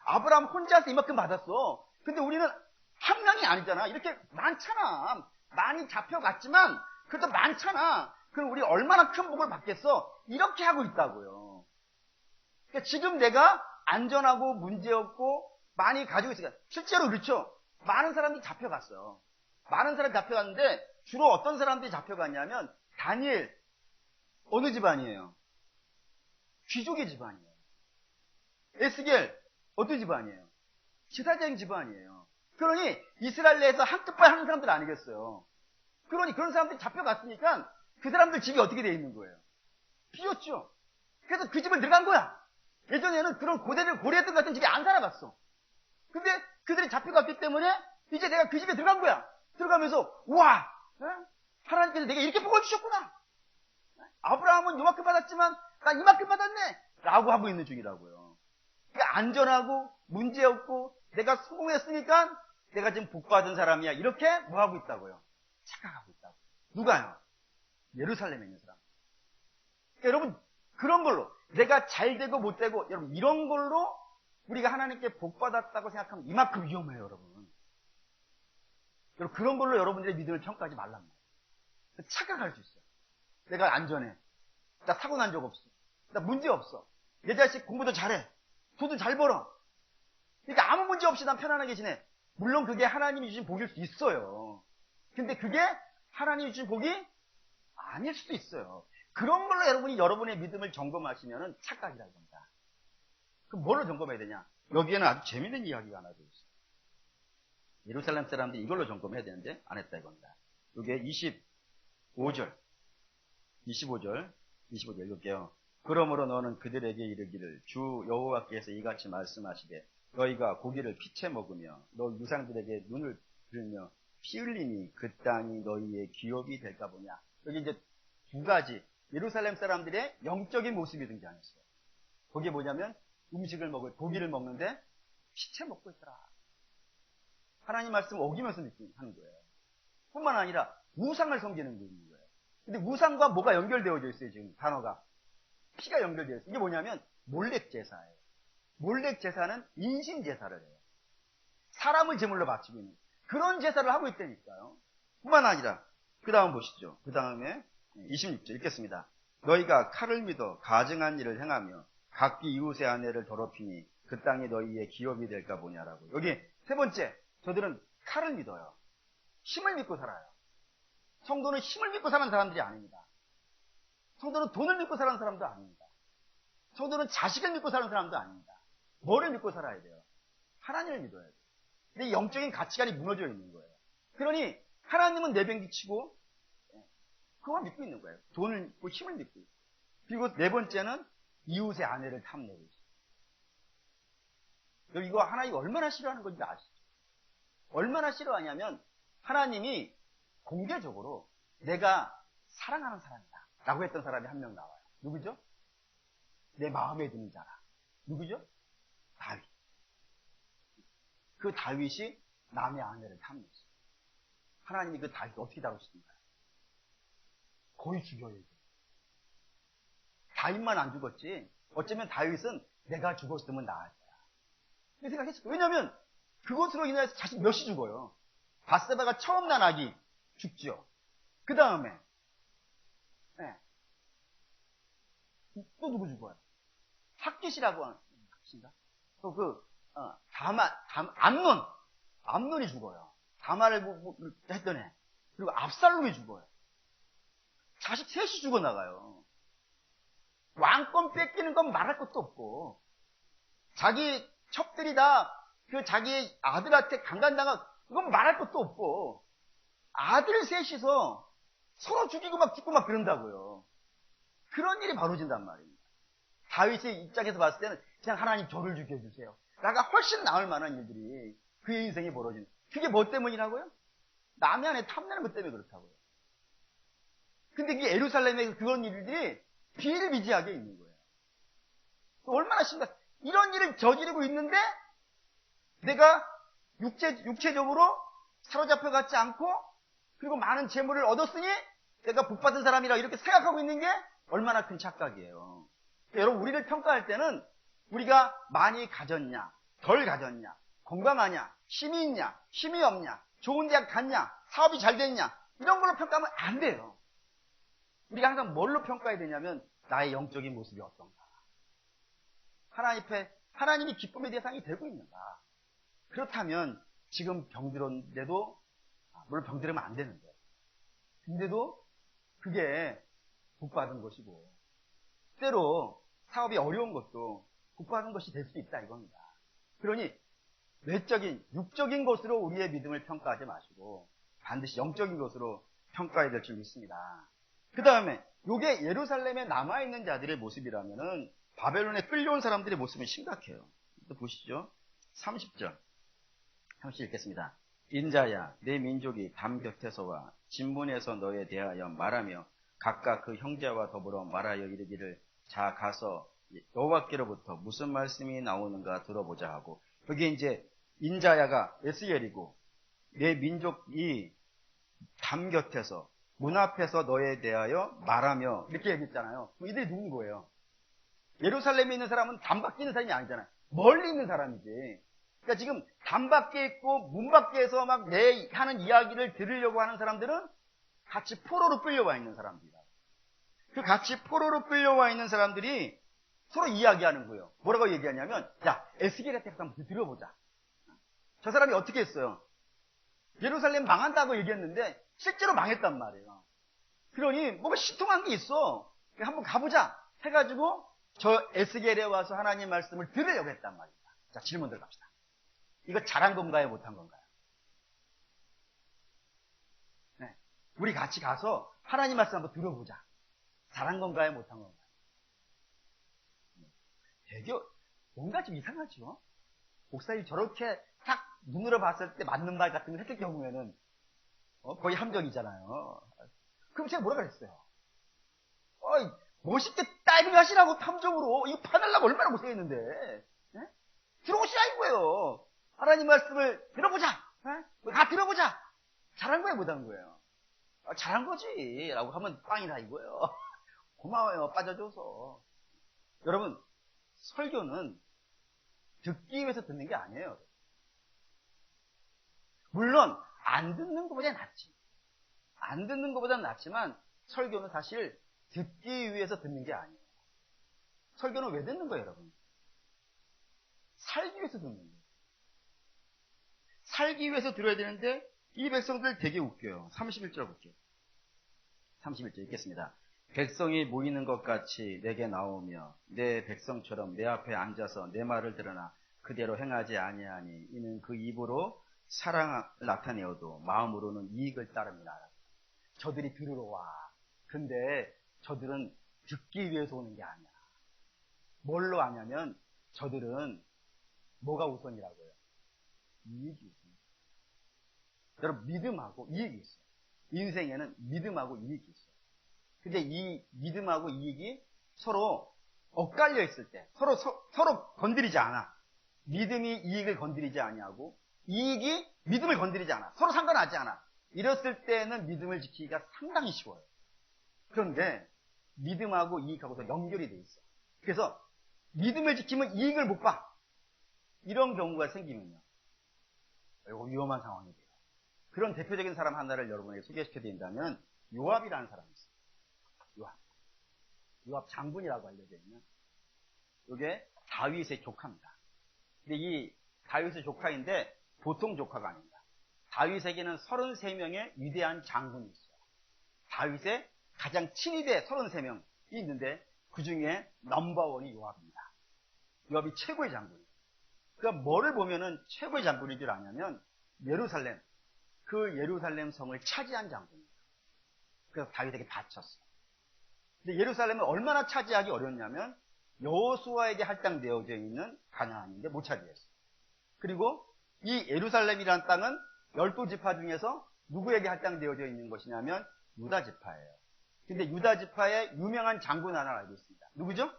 아브라함 혼자서 이만큼 받았어. 근데 우리는 한 명이 아니잖아. 이렇게 많잖아. 많이 잡혀갔지만 그래도 많잖아. 그럼 우리 얼마나 큰 복을 받겠어? 이렇게 하고 있다고요. 그러니까 지금 내가 안전하고 문제없고 많이 가지고 있으니까 실제로 그렇죠. 많은 사람들이 잡혀갔어요. 많은 사람이 잡혀갔는데 주로 어떤 사람들이 잡혀갔냐면 다니엘 어느 집안이에요? 귀족의 집안이에요. 에스겔 어떤 집안이에요? 지사장 집안이에요. 그러니 이스라엘 내에서 한끗발 하는 사람들 아니겠어요. 그러니 그런 사람들이 잡혀갔으니까 그 사람들 집이 어떻게 돼 있는 거예요? 비었죠. 그래서 그 집을 들어간 거야. 예전에는 그런 고대들 같은 집에 안 살아봤어. 근데 그들이 잡혀갔기 때문에 이제 내가 그 집에 들어간 거야. 들어가면서 와, 하나님께서 내게 이렇게 복을 주셨구나. 아브라함은 요만큼 받았지만 나 이만큼 받았네 라고 하고 있는 중이라고요. 그러니까 안전하고 문제없고 내가 성공했으니까 내가 지금 복받은 사람이야. 이렇게 뭐 하고 있다고요? 착각하고 있다고. 누가요? 예루살렘에 있는 사람. 그러니까 여러분, 그런 걸로 내가 잘 되고 못 되고, 여러분 이런 걸로 우리가 하나님께 복받았다고 생각하면 이만큼 위험해요, 여러분. 여러분, 그런 걸로 여러분들의 믿음을 평가하지 말란 말이에요. 착각할 수 있어요. 내가 안전해. 나 사고 난 적 없어. 나 문제 없어. 내 자식 공부도 잘해. 돈도 잘 벌어. 그러니까 아무 문제 없이 난 편안하게 지내. 물론 그게 하나님이 주신 복일 수 있어요. 근데 그게 하나님이 주신 복이 아닐 수도 있어요. 그런 걸로 여러분이 여러분의 믿음을 점검하시면 착각이라고 합니다. 그럼 뭘로 점검해야 되냐? 여기에는 아주 재밌는 이야기가 하나 들어있어요. 예루살렘 사람들이 이걸로 점검해야 되는데 안 했다 이겁니다. 이게 25절 읽을게요. 그러므로 너는 그들에게 이르기를 주 여호와께서 이같이 말씀하시되 너희가 고기를 피채 먹으며 너 유상들에게 눈을 들며 피 흘리니 그 땅이 너희의 기업이 될까 보냐. 여기 이제 두 가지 예루살렘 사람들의 영적인 모습이 등장했어요. 그게 뭐냐면 고기를 먹는데 피채 먹고 있더라. 하나님 말씀을 어기면서 하는 거예요. 뿐만 아니라 우상을 섬기는 거예요. 근데 우상과 뭐가 연결되어져 있어요, 지금 단어가. 피가 연결되어 있어요. 이게 뭐냐면 몰렉 제사예요. 몰렉 제사는 인신 제사를 해요. 사람을 제물로 바치고 있는 그런 제사를 하고 있다니까요. 뿐만 아니라 그 다음 보시죠. 그 다음에 26절 읽겠습니다. 너희가 칼을 믿어 가증한 일을 행하며 각기 이웃의 아내를 더럽히니 그 땅이 너희의 기업이 될까 보냐라고. 여기 세 번째, 저들은 칼을 믿어요. 힘을 믿고 살아요. 성도는 힘을 믿고 사는 사람들이 아닙니다. 성도는 돈을 믿고 사는 사람도 아닙니다. 성도는 자식을 믿고 사는 사람도 아닙니다. 뭐를 믿고 살아야 돼요? 하나님을 믿어야 돼요. 근데 영적인 가치관이 무너져 있는 거예요. 그러니 하나님은 내팽개치고 그거 믿고 있는 거예요. 돈을 믿고 힘을 믿고 있고. 그리고 네 번째는 이웃의 아내를 탐내고 있어요. 이거 하나님이 얼마나 싫어하는 건지 아시죠? 얼마나 싫어하냐면 하나님이 공개적으로 내가 사랑하는 사람이다 라고 했던 사람이 한 명 나와요. 누구죠? 내 마음에 드는 자라. 누구죠? 다윗. 그 다윗이 남의 아내를 탐냈어요. 하나님이 그 다윗을 어떻게 다루시던가요? 거의 죽여요. 다윗만 안 죽었지. 어쩌면 다윗은 내가 죽었으면 나을 거야. 그렇게 생각했어요. 왜냐하면 그것으로 인해서 자식 몇이 죽어요. 바세바가 처음 난 아기 죽죠. 그 다음에 또 누구 죽어요? 학깃이라고 하는 학깃인가? 또 암논이 죽어요. 다말을 했던 애. 그리고 압살롬이 죽어요. 자식 셋이 죽어나가요. 왕권 뺏기는 건 말할 것도 없고, 자기 첩들이 다 그 자기 아들한테 강간당한 그건 말할 것도 없고, 아들 셋이서 서로 죽이고 막 죽고 막 그런다고요. 그런 일이 벌어진단 말입니다. 다윗의 입장에서 봤을 때는 그냥 하나님 저를 죽여주세요. 나가 훨씬 나을 만한 일들이 그의 인생에 벌어지는. 그게 뭐 때문이라고요? 남의 아내 탐내는 것 때문에 그렇다고요. 근데 이게 예루살렘에 그런 일들이 비일비재하게 있는 거예요. 얼마나 심각, 이런 일을 저지르고 있는데 내가 육체적으로 사로잡혀 갖지 않고 그리고 많은 재물을 얻었으니 내가 복받은 사람이라 이렇게 생각하고 있는 게 얼마나 큰 착각이에요. 그러니까 여러분, 우리를 평가할 때는 우리가 많이 가졌냐, 덜 가졌냐, 건강하냐, 힘이 있냐, 힘이 없냐, 좋은 대학 갔냐, 사업이 잘 됐냐, 이런 걸로 평가하면 안 돼요. 우리가 항상 뭘로 평가해야 되냐면 나의 영적인 모습이 어떤가, 하나님 앞에 하나님이 기쁨의 대상이 되고 있는가. 그렇다면 지금 병들었는데도, 물론 병들으면 안 되는데, 근데도 그게 복받은 것이고, 때로 사업이 어려운 것도 복받은 것이 될 수 있다 이겁니다. 그러니 외적인, 육적인 것으로 우리의 믿음을 평가하지 마시고 반드시 영적인 것으로 평가해야 될 줄 믿습니다. 그 다음에 이게 예루살렘에 남아있는 자들의 모습이라면은 바벨론에 끌려온 사람들의 모습은 심각해요. 또 보시죠. 30절. 30절 읽겠습니다. 인자야, 내 민족이 담 곁에서와 진문에서 너에 대하여 말하며 각각 그 형제와 더불어 말하여 이르기를 자 가서 여호와께로부터 무슨 말씀이 나오는가 들어보자 하고, 여기 이제 인자야가 에스겔이고 내 민족이 담 곁에서 문 앞에서 너에 대하여 말하며 이렇게 얘기했잖아요. 이들이 누군 거예요? 예루살렘에 있는 사람은 담 밖에 있는 사람이 아니잖아요. 멀리 있는 사람이지. 그러니까 지금 담 밖에 있고 문 밖에서 막 내 하는 이야기를 들으려고 하는 사람들은 같이 포로로 끌려와 있는 사람들이다. 그 같이 포로로 끌려와 있는 사람들이 서로 이야기하는 거예요. 뭐라고 얘기하냐면, 야, 에스겔한테 한번 들어보자. 저 사람이 어떻게 했어요? 예루살렘 망한다고 얘기했는데 실제로 망했단 말이에요. 그러니 뭐가 신통한 게 있어. 한번 가보자 해가지고 저 에스겔에 와서 하나님 말씀을 들으려고 했단 말입니다. 자, 질문 들어갑시다. 이거 잘한 건가요? 못한 건가요? 네. 우리 같이 가서 하나님 말씀 한번 들어보자. 잘한 건가요? 못한 건가요? 되게 뭔가 좀 이상하죠? 목사님 저렇게 딱 눈으로 봤을 때 맞는 말 같은 걸 했을 경우에는 거의 함정이잖아요. 그럼 제가 뭐라 그랬어요? 멋있게 다이빙 하시라고 탐정으로 이거 파달라고 얼마나 고생했는데. 네? 들어오시라 이거예요. 하나님 말씀을 들어보자. 네? 다 들어보자. 잘한 거예요, 못한 거예요? 잘한 거지 라고 하면 빵이다 이거예요. 고마워요, 빠져줘서. 여러분, 설교는 듣기 위해서 듣는 게 아니에요. 물론 안 듣는 것보다 낫지. 안 듣는 것보다 낫지만 설교는 사실 듣기 위해서 듣는 게 아니에요. 설교는 왜 듣는 거예요, 여러분? 살기 위해서 듣는 거예요. 살기 위해서 들어야 되는데 이 백성들 되게 웃겨요. 31절 볼게요. 31절 읽겠습니다. 백성이 모이는 것 같이 내게 나오며 내 백성처럼 내 앞에 앉아서 내 말을 들으나 그대로 행하지 아니하니 이는 그 입으로 사랑을 나타내어도 마음으로는 이익을 따릅니다. 저들이 들으러 와. 근데 저들은 듣기 위해서 오는 게 아니야. 뭘로 아냐면 저들은 뭐가 우선이라고요? 이익이 우선. 여러분, 믿음하고 이익이 있어요. 인생에는 믿음하고 이익이 있어요. 근데 이 믿음하고 이익이 서로 엇갈려 있을 때, 서로 건드리지 않아. 믿음이 이익을 건드리지 아니하고 이익이 믿음을 건드리지 않아. 서로 상관하지 않아. 이랬을 때는 믿음을 지키기가 상당히 쉬워요. 그런데 믿음하고 이익하고서 연결이 돼 있어. 그래서 믿음을 지키면 이익을 못 봐. 이런 경우가 생기면요, 이거 위험한 상황이 돼요. 그런 대표적인 사람 하나를 여러분에게 소개시켜드린다면 요압이라는 사람이 있어요. 요압 장군이라고 알려져 있는, 이게 다윗의 조카입니다. 근데 이 다윗의 조카인데 보통 조카가 아닙니다. 다윗에게는 33명의 위대한 장군이 있어요. 다윗의 가장 친위대 33명이 있는데 그 중에 넘버원이 요압입니다. 요압이 최고의 장군이에요. 그러니까 뭐를 보면은 최고의 장군인 줄 아냐면 예루살렘, 그 예루살렘 성을 차지한 장군이에요. 그래서 다윗에게 바쳤어요. 근데 예루살렘을 얼마나 차지하기 어렵냐면 여호수아에게 할당되어져 있는 가나안인데 못 차지했어요. 그리고 이 예루살렘이라는 땅은 12지파 중에서 누구에게 할당되어져 있는 것이냐면 유다 지파예요. 근데 유다 지파의 유명한 장군 하나를 알고 있습니다. 누구죠?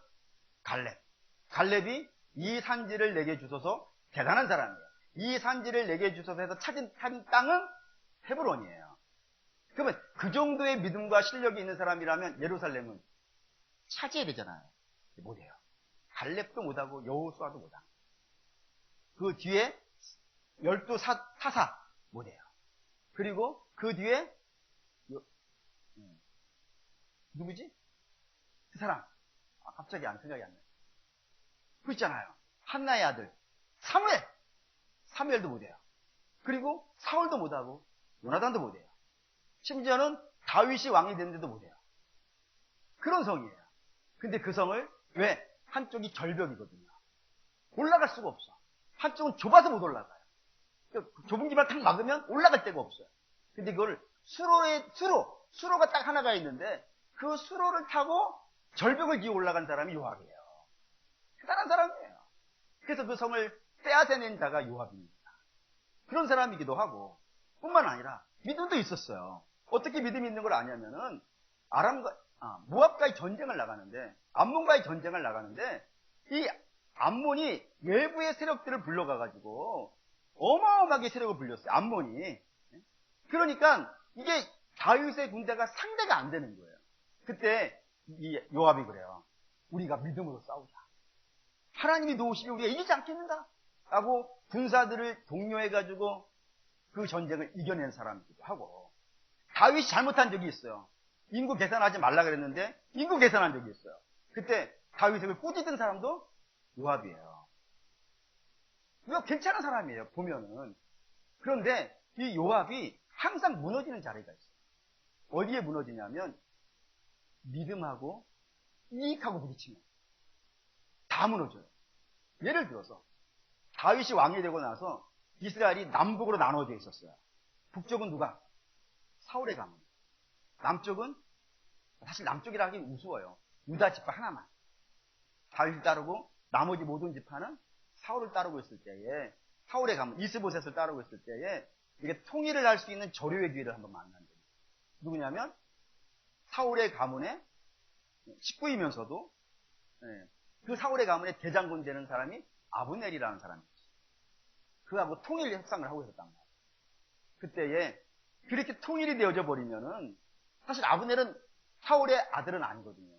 갈렙. 갈렙이 이 산지를 내게 주소서, 대단한 사람이에요. 이 산지를 내게 주소서 해서 찾은 땅은 헤브론이에요. 그러면 그 정도의 믿음과 실력이 있는 사람이라면 예루살렘은 차지해야 되잖아요. 못해요. 갈렙도 못하고 여호수아도 못하고. 그 뒤에 12 사사 못해요. 그리고 그 뒤에 누구지? 그 사람. 갑자기 생각이 안 나요. 그 있잖아요. 한나의 아들 사무엘. 사무엘도 못해요. 그리고 사울도 못하고 요나단도 못해요. 심지어는 다윗이 왕이 됐는데도 못해요. 그런 성이에요. 근데 그 성을 왜? 한쪽이 절벽이거든요. 올라갈 수가 없어. 한쪽은 좁아서 못 올라가요. 좁은 길만 탁 막으면 올라갈 데가 없어요. 근데 그걸 수로가 딱 하나가 있는데 그 수로를 타고 절벽을 기어 올라간 사람이 요압이에요. 대단한 사람이에요. 그래서 그 성을 빼앗아낸 자가 요압입니다. 그런 사람이기도 하고 뿐만 아니라 믿음도 있었어요. 어떻게 믿음이 있는 걸 아냐면은 모압과의 전쟁을 나가는데 암몬과의 전쟁을 나가는데 이 암몬이 외부의 세력들을 불러가가지고 어마어마하게 세력을 불렸어요. 암몬이. 그러니까 이게 다윗의 군대가 상대가 안 되는 거예요. 그때 이 요압이 그래요. 우리가 믿음으로 싸우자. 하나님이 도우시면 우리가 이기지 않겠는가? 라고 군사들을 독려해가지고 그 전쟁을 이겨낸 사람이기도 하고, 다윗이 잘못한 적이 있어요. 인구 계산하지 말라 그랬는데 인구 계산한 적이 있어요. 그때 다윗을 꾸짖은 사람도 요압이에요. 요압 괜찮은 사람이에요, 보면은. 그런데 이 요압이 항상 무너지는 자리가 있어요. 어디에 무너지냐면 믿음하고 이익하고 부딪히면 다 무너져요. 예를 들어서 다윗이 왕이 되고 나서 이스라엘이 남북으로 나눠져 있었어요. 북쪽은 누가? 사울의 가문. 남쪽은 사실 남쪽이라 하기 우스워요. 유다 지파 하나만. 다윗을 따르고 나머지 모든 지파는 사울을 따르고 있을 때에, 사울의 가문 이스보셋을 따르고 있을 때에 이게 통일을 할 수 있는 조류의 기회를 한번 만난 거예요. 누구냐면 사울의 가문의 식구이면서도 그 사울의 가문의 대장군 되는 사람이 아브넬이라는 사람이었어요. 그하고 통일 협상을 하고 있었단 말이에요. 그때에 그렇게 통일이 되어져 버리면은 사실 아브넬은 사울의 아들은 아니거든요.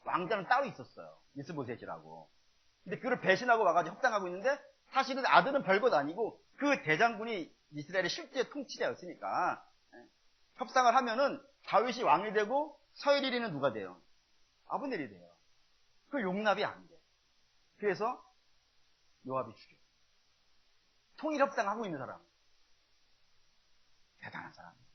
왕자는 따로 있었어요. 이스보셋이라고. 근데 그걸 배신하고 와가지고 협상하고 있는데 사실은 아들은 별것 아니고 그 대장군이 이스라엘의 실제 통치자였으니까 협상을 하면은 다윗이 왕이 되고 서엘이리는 누가 돼요? 아브넬이 돼요. 그 용납이 안 돼. 그래서 요압이 죽여요. 통일 협상하고 있는 사람. 대단한 사람이에요.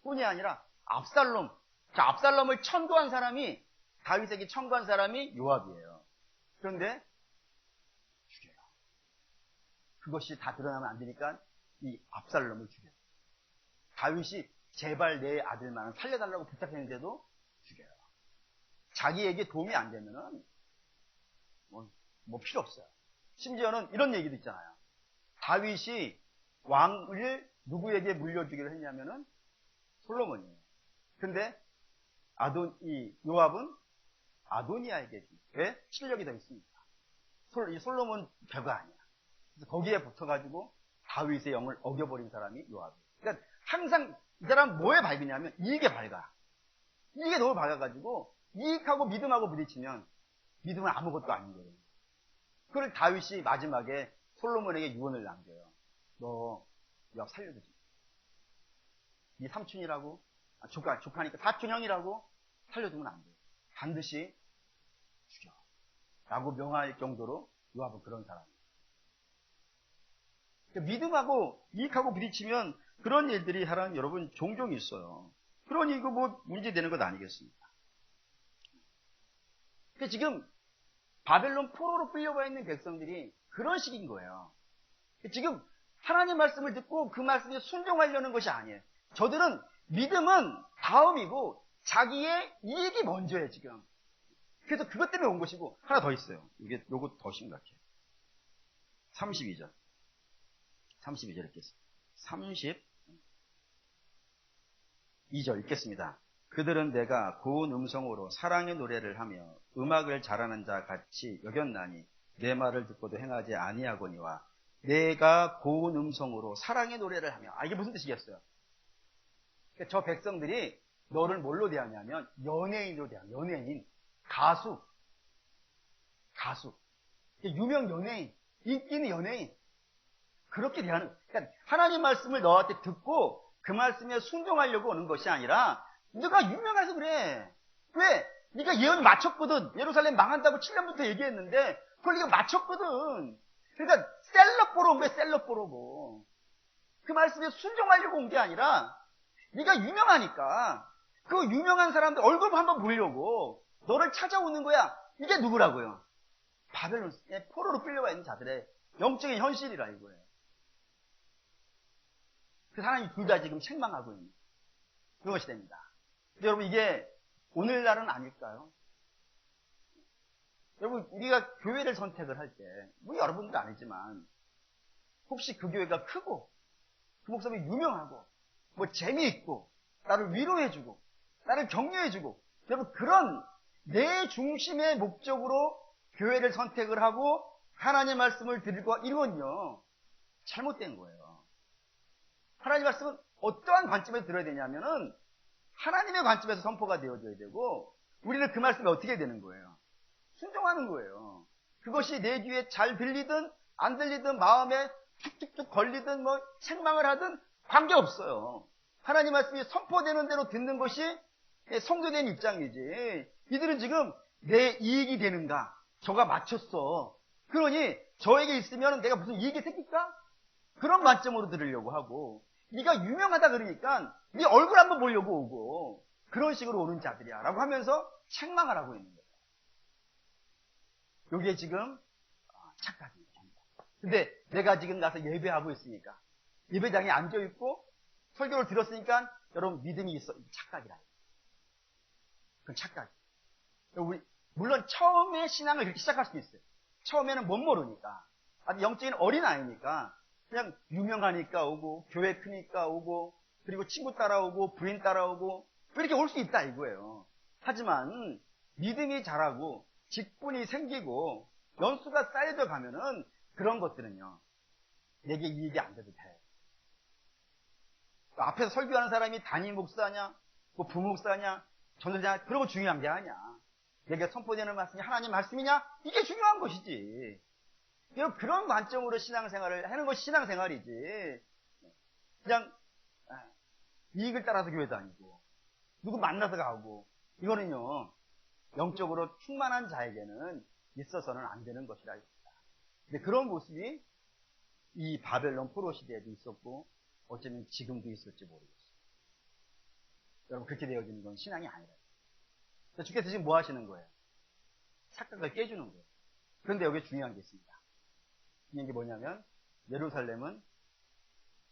뿐이 아니라 압살롬을 천도한 사람이, 다윗에게 청구한 사람이 요압이에요. 그런데 죽여요. 그것이 다 드러나면 안 되니까 이 압살롬을 죽여요. 다윗이 제발 내 아들만 살려달라고 부탁했는데도 죽여요. 자기에게 도움이 안 되면은 뭐 필요 없어요. 심지어는 이런 얘기도 있잖아요. 다윗이 왕을 누구에게 물려주기로 했냐면은 솔로몬이에요. 근데 요압은 아도니아에게 줍니다. 왜? 실력이 더 있으니까. 이 솔로몬 별거 아니야. 그래서 거기에 붙어가지고 다윗의 영을 어겨버린 사람이 요압이에요. 그러니까 항상 이 사람 뭐에 밝으냐면 이익에 밝아. 이익에 너무 밝아가지고 이익하고 믿음하고 부딪히면 믿음은 아무것도 아닌 거예요. 그걸 다윗이 마지막에 솔로몬에게 유언을 남겨요. 너 요압 살려주지. 네 삼촌이라고, 조카니까 사촌 형이라고 살려주면 안 돼. 반드시 죽여. 라고 명할 정도로 요압은 그런 사람이에요. 그러니까 믿음하고 이익하고 부딪히면 그런 일들이 여러분 종종 있어요. 그러니 이거 뭐 문제되는 것 아니겠습니까? 그러니까 지금 바벨론 포로로 끌려가 있는 백성들이 그런 식인 거예요. 지금 하나님 말씀을 듣고 그 말씀에 순종하려는 것이 아니에요. 저들은 믿음은 다음이고 자기의 이익이 먼저예요, 지금. 그래서 그것 때문에 온 것이고, 하나 더 있어요. 요거 더 심각해요. 32절 읽겠습니다. 32절 읽겠습니다. 그들은 내가 고운 음성으로 사랑의 노래를 하며 음악을 잘하는 자 같이 여겼나니 내 말을 듣고도 행하지 아니하거니와 내가 고운 음성으로 사랑의 노래를 하며, 이게 무슨 뜻이겠어요? 그러니까 저 백성들이 너를 뭘로 대하냐면 연예인으로 대하냐. 연예인, 가수, 유명 연예인, 인기 있는 연예인, 그렇게 대하는. 그러니까 하나님 말씀을 너한테 듣고 그 말씀에 순종하려고 오는 것이 아니라 네가 유명해서 그래. 왜? 네가 예언 맞췄거든. 예루살렘 망한다고 7년부터 얘기했는데 그걸 네가 맞췄거든. 그러니까 셀럽 보러 온 거야. 셀럽 보러 오고. 그 말씀에 순종하려고 온 게 아니라 네가 유명하니까 그 유명한 사람들 얼굴 한번 보려고 너를 찾아오는 거야. 이게 누구라고요? 바벨론에 포로로 끌려가 있는 자들의 영적인 현실이라 이거예요. 그 사람이 둘 다 지금 책망하고 있는 그것이 됩니다. 여러분, 이게 오늘날은 아닐까요? 여러분, 우리가 교회를 선택을 할 때, 뭐 여러분도 아니지만, 혹시 그 교회가 크고, 그 목사님이 유명하고, 뭐 재미있고, 나를 위로해주고, 나를 격려해주고, 여러분, 그런 내 중심의 목적으로 교회를 선택을 하고, 하나님의 말씀을 드리고, 이건요, 잘못된 거예요. 하나님의 말씀은 어떠한 관점에서 들어야 되냐면은, 하나님의 관점에서 선포가 되어져야 되고, 우리는 그 말씀에 어떻게 되는 거예요? 순종하는 거예요. 그것이 내 귀에 잘 들리든 안 들리든 마음에 툭툭툭 걸리든 뭐 책망을 하든 관계없어요. 하나님 말씀이 선포되는 대로 듣는 것이 성도된 입장이지. 이들은 지금 내 이익이 되는가? 저가 맞췄어. 그러니 저에게 있으면 내가 무슨 이익이 생길까? 그런 관점으로 들으려고 하고, 네가 유명하다 그러니까 네 얼굴 한번 보려고 오고, 그런 식으로 오는 자들이야 라고 하면서 책망을 하고 있는 거예요. 요게 지금 착각입니다. 근데 내가 지금 가서 예배하고 있으니까, 예배장에 앉아있고 설교를 들었으니까 여러분 믿음이 있어. 착각이라. 그건 착각. 우리 물론 처음에 신앙을 그렇게 시작할 수 있어요. 처음에는 못 모르니까, 아주 영적인 어린아이니까 그냥 유명하니까 오고, 교회 크니까 오고, 그리고 친구 따라오고, 부인 따라오고, 이렇게 올 수 있다 이거예요. 하지만 믿음이 자라고 직분이 생기고 연수가 쌓여져 가면은 그런 것들은요, 내게 이익이 안 돼도 돼. 앞에서 설교하는 사람이 담임 목사냐, 뭐 부목사냐, 전도자냐, 그런 거 중요한 게 아니야. 내게 선포되는 말씀이 하나님 말씀이냐, 이게 중요한 것이지. 그런 관점으로 신앙생활을 하는 것이 신앙생활이지. 그냥 이익을 따라서 교회 다니고 누구 만나서 가고, 이거는요 영적으로 충만한 자에게는 있어서는 안 되는 것이라 했습니다. 근데 그런 모습이 이 바벨론 포로 시대에도 있었고, 어쩌면 지금도 있을지 모르겠어요. 여러분, 그렇게 되어지는 건 신앙이 아니라. 주께서 지금 뭐 하시는 거예요? 착각을 깨주는 거예요. 그런데 여기에 중요한 게 있습니다. 중요한 게 뭐냐면, 예루살렘은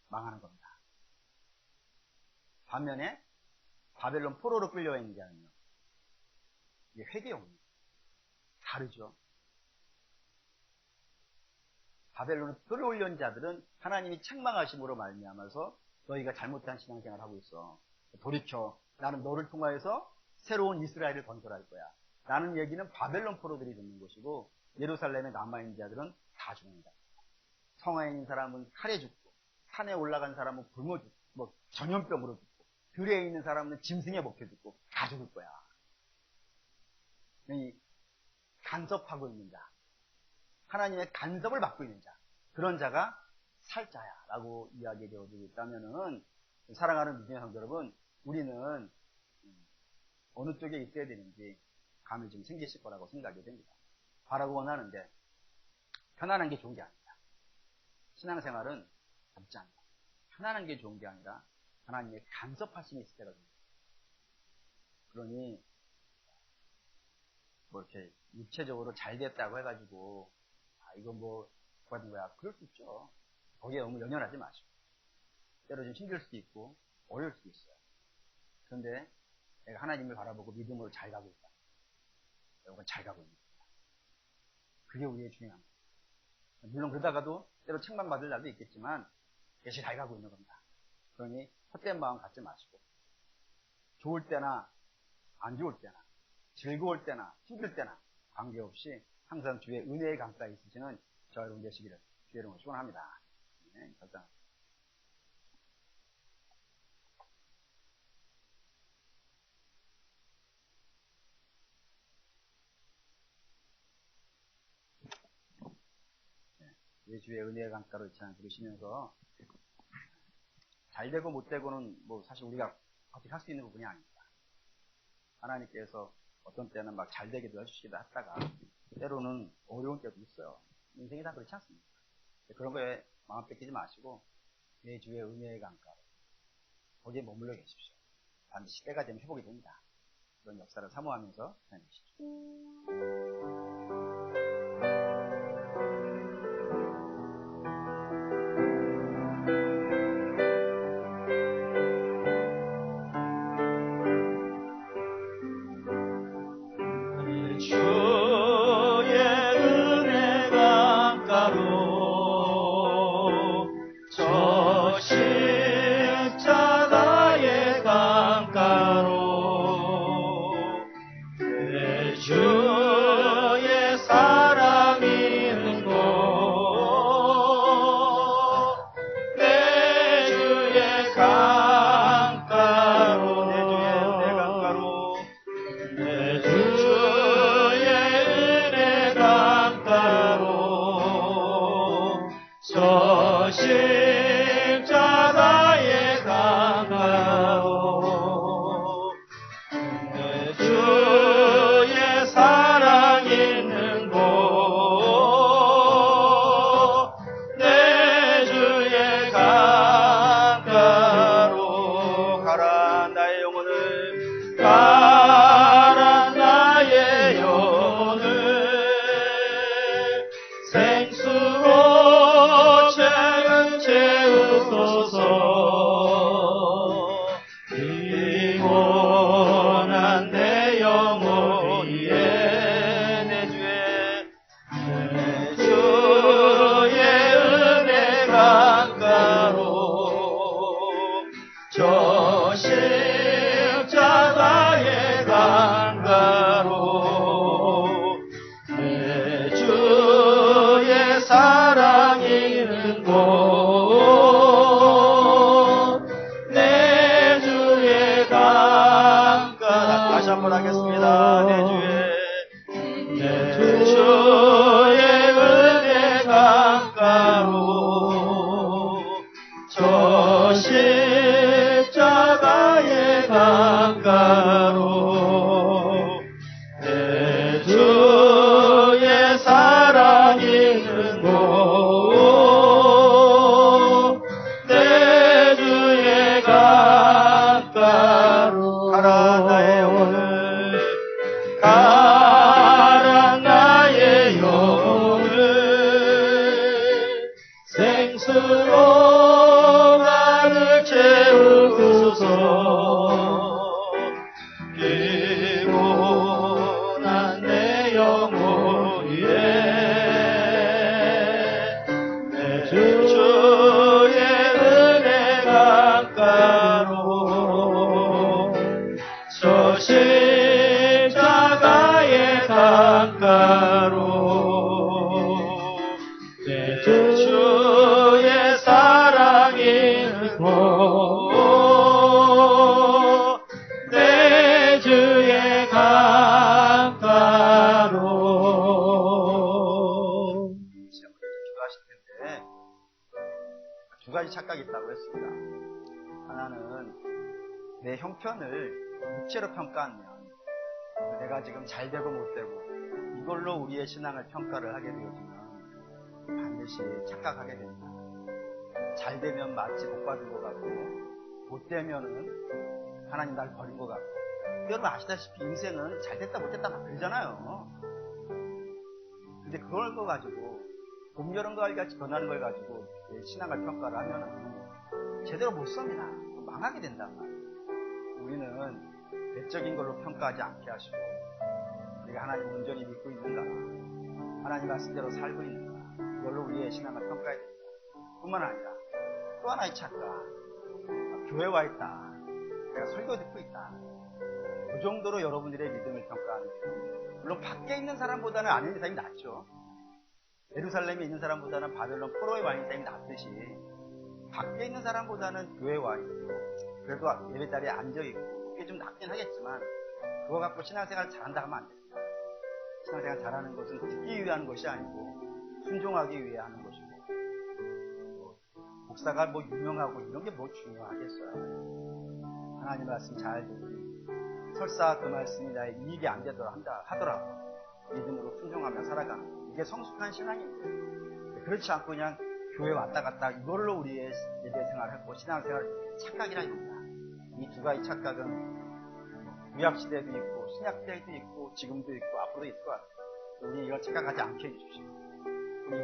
망하는 겁니다. 반면에 바벨론 포로로 끌려와 있는 자는요, 이게 회개의 옵니다. 다르죠. 바벨론을 끌어올린 자들은 하나님이 책망하심으로 말미암아서 너희가 잘못한 신앙생활을 하고 있어. 돌이켜. 나는 너를 통하여서 새로운 이스라엘을 건설할 거야. 라는 얘기는 바벨론 포로들이 듣는 것이고, 예루살렘에 남아있는 자들은 다 죽는다. 성화에 있는 사람은 칼에 죽고, 산에 올라간 사람은 굶어 죽고, 뭐 전염병으로 죽고, 들에 있는 사람은 짐승에 먹혀 죽고, 다 죽을 거야. 이 간섭하고 있는 자, 하나님의 간섭을 받고 있는 자, 그런 자가 살자야 라고 이야기되어지고 있다면은, 사랑하는 믿음의 성도 여러분, 우리는 어느 쪽에 있어야 되는지 감이 좀 생기실 거라고 생각이 됩니다. 바라고 원하는데 편안한 게 좋은 게 아닙니다. 신앙생활은 쉽지 않다. 편안한 게 좋은 게 아니라 하나님의 간섭하심이 있을 때가 됩니다. 그러니 뭐 이렇게 육체적으로 잘 됐다고 해가지고 이거 뭐 받은 거야, 그럴 수 있죠. 거기에 너무 연연하지 마시고, 때로 좀 힘들 수도 있고 어려울 수도 있어요. 그런데 내가 하나님을 바라보고 믿음으로 잘 가고 있다. 여러분, 잘 가고 있는 겁니다. 그게 우리의 중요한 겁니다. 물론 그러다가도 때로 책망받을 날도 있겠지만 역시 잘 가고 있는 겁니다. 그러니 헛된 마음 갖지 마시고, 좋을 때나 안 좋을 때나 즐거울 때나 힘들 때나 관계없이 항상 주의 은혜의 강가에 있으시는 저 여러분 되시기를 주의 이름으로 축원합니다. 네, 결단. 네, 주의 은혜의 강가로 찬양 들으시면서, 잘 되고 못 되고는 뭐 사실 우리가 어떻게 할 수 있는 부분이 아닙니다. 하나님께서 어떤 때는 막 잘 되기도 해주시기도 하다가 때로는 어려운 때도 있어요. 인생이 다 그렇지 않습니까? 그런 거에 마음 뺏기지 마시고 내 주의 은혜의 강가로 거기에 머물러 계십시오. 반드시 때가 되면 회복이 됩니다. 그런 역사를 사모하면서 다니시죠. 저 십자가에 가까워 내 주의 사랑 있는 곳 내 주의 강가로 가라 나의 영혼을 가라 나의 영혼을 생수로 채우소서 피곤한 내 영혼 위에 내 주의 은혜 강가로 저 십자가의 강가로 내 주의 사랑 있는 곳 내 주의 강가 다시 한번 하겠습니다. 내 주의 은혜 강가로 저 십자가의 강가로 내 주의 사랑 있는 곳 내 주의 강가로 가라 나의 영혼을 가라 나의 영혼을 생수로 나를 채우소서 피곤한 내 영혼 위에 내 주의 은혜 강가로 저 십자가의 강가로 내 주의 사랑 있는 곳 내 주의 강가로 기도하실 텐데 두 가지 착각이 있다고 했습니다. 하나는 내 형편을 육체로 평가하면 내가 지금 잘 되고 못 되고 이걸로 우리의 신앙을 평가를 하게 되어지면 반드시 착각하게 됩니다. 잘 되면 마치 복 받은 것 같고 못 되면은 하나님 날 버린 것 같고 여러분 아시다시피 인생은 잘 됐다 못 됐다 막 그러잖아요. 근데 그걸 거 가지고 봄, 여름, 가을 같이 변하는 걸 가지고 신앙을 평가를 하면은 제대로 못 섭니다. 망하게 된단 말이에요. 우리는 외적인 걸로 평가하지 않게 하시고 우리가 하나님 온전히 믿고 있는가, 하나님 말씀대로 살고 있는가, 이걸로 우리의 신앙을 평가해야 됩니다. 뿐만 아니라 또 하나의 착각, 교회 와 있다, 내가 설교 듣고 있다, 그 정도로 여러분들의 믿음을 평가하는 거예요. 물론 밖에 있는 사람보다는 안에 있는 사람이 낫죠. 예루살렘에 있는 사람보다는 바벨론 포로에 와 있는 사람이 낫듯이 밖에 있는 사람보다는 교회에 와 있고 그래도 예배자리에 앉아있고 그게 좀 낫긴 하겠지만 그거 갖고 신앙생활 잘한다 하면 안 됩니다. 신앙생활 잘하는 것은 듣기 위한 것이 아니고 순종하기 위해 하는 것이고 목사가 뭐 유명하고 이런 게 뭐 중요하겠어요. 하나님 말씀 잘 듣고 설사 그 말씀이 나의 이익이 안 되더라 하더라도 믿음으로 순종하며 살아가는 이게 성숙한 신앙입니다. 그렇지 않고 그냥 교회 왔다 갔다 이걸로 우리의 예배 생활하고 신앙생활 착각이라 합니다. 이 두 가지 착각은 구약시대도 있고 신약시대도 있고 지금도 있고 앞으로도 있을 것 같아요. 우리 이걸 착각하지 않게 해주십시오.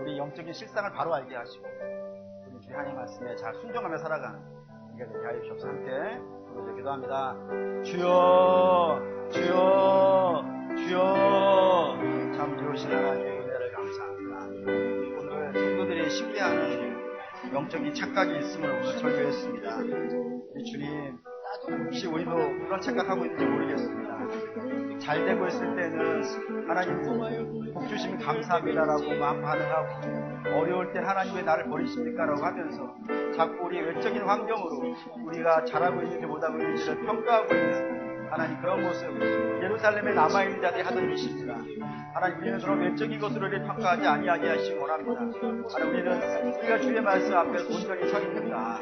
우리 영적인 실상을 바로 알게 하시고 우리 주 하나님 말씀에 잘 순종하며 살아가는 우리가 되게 하여 주옵소서. 함께 우리 기도합니다. 주여 주여 주여 참 좋으신 하나님의 은혜를 감사합니다. 오늘 성도들이 신뢰하는 영적인 착각이 있음을 오늘 설교했습니다. 우리 주님 혹시 우리도 그런 착각하고 있는지 모르겠습니다. 잘 되고 있을 때는 하나님 복 주시면 감사합니다라고 마음 반응하고 어려울 때 하나님 왜 나를 버리십니까? 라고 하면서 자꾸 우리 외적인 환경으로 우리가 잘하고 있는지 못하고 있는지를 평가하고 있는 하나님 그런 모습 예루살렘에 남아있는 자들이 하던 일입니다. 하나님, 우리는 그런 외적인 것으로 이렇게 평가하지 아니하게 하시기 원합니다. 하나님, 우리는 우리가 주의 말씀 앞에서 온전히 서 있는가,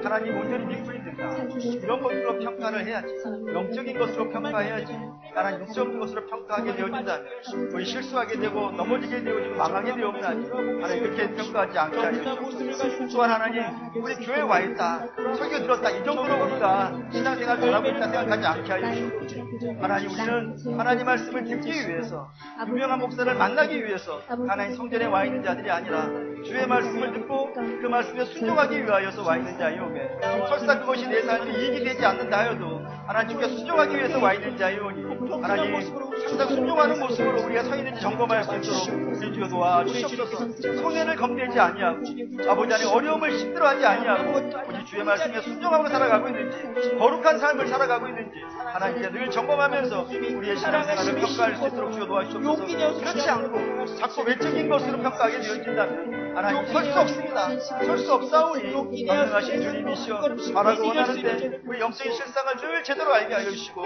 하나님 온전히 믿고 있는가, 이런 것으로 평가를 해야지. 영적인 것으로 평가해야지. 하나님, 육적인 것으로 평가하게 되어진다면 우리 실수하게 되고 넘어지게 되어지고 망하게 되었나니 하나님, 그렇게 평가하지 않게 하시옵소서. 또한 하나님, 우리 교회에 와 있다, 설교 들었다, 이 정도로 우리가 신앙생활 잘하고 있다 생각하지 않게 하시옵소서. 하나님, 우리는 하나님 말씀을 듣기 위해서, 유명한 목사를 만나기 위해서 하나님 성전에 와 있는 자들이 아니라 주의 말씀을 듣고 그 말씀에 순종하기 위하여서 와 있는 자이오매, 설사 그것이 내 삶에 이익이 되지 않는다 하여도 하나님께 순종하기 위해서 와 있는 자이오니 하나님, 항상 순종하는 모습으로 우리가 서 있는지 점검할 수 있도록 우리 주여 도와주시옵소서. 손해를 겁내지 아니하고 아버지 안에 어려움을 힘들어하지 아니하고 우리 주의 말씀에 순종하고 살아가고 있는지, 거룩한 삶을 살아가고 있는지 하나님께 늘 점검하면서 우리의 신앙생활을 평가할 수 있도록 주여 도와주시옵소서. 그렇지 않고 자꾸 외적인 것으로 평가하게 되어진다면 하나님, 설 수 없습니다. 설 수 없사오니 강능하신 주님이시여, 바라고 원하는데 우리 영적인 실상을 늘 제대로 알게 하여 주시고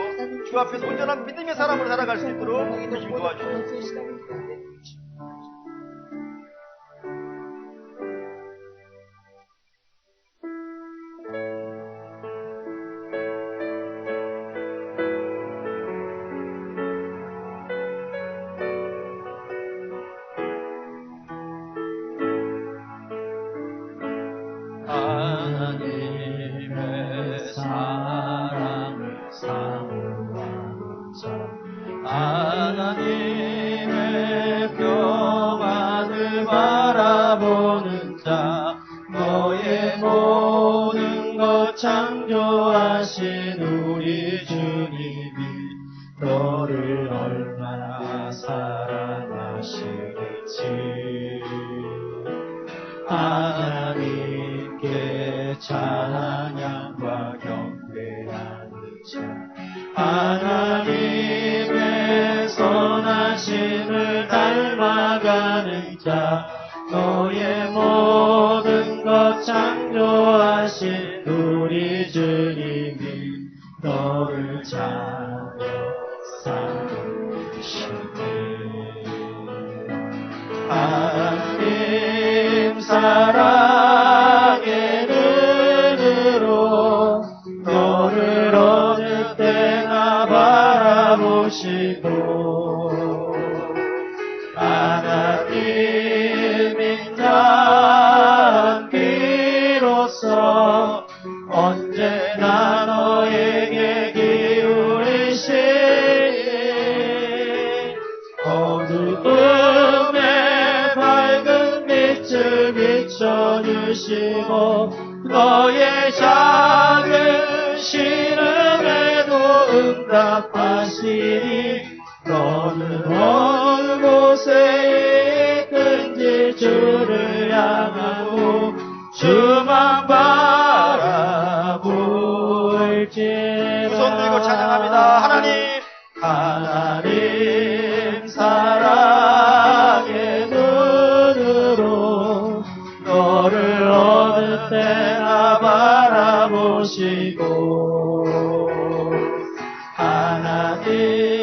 주 앞에서 온전한 믿음의 사람으로 살아갈 수 있도록 주님 도와주시옵소서. 하나님의 사랑을 사모하는 자, 하나님의 평안을 바라보는 자, 너의 모든 것 창조하신 우리 주님이 너를 얼마나 사랑하시는지 하나님께 찬양과 경배하는 자, 하나님의 선하심을 닮아가는 자, 너의 모든 것 창조하신 우리 주님이 너를 자녀 삼으시네. 하나님 사랑의 눈으로 너를 어느 때나 바라보시고 하나님인 자 비로소 언제나 너에게 기울이시니 어두움에 밝은 빛을 비춰주시고 너의 작은 신음에도 응답하시니 너는 어느 곳에 있든지 주를 향하고 주만 바라볼지라. 두 손 들고 찬양합니다. 하나님 사랑의 눈으로 너를 어느 때나 바라보시고 하나님인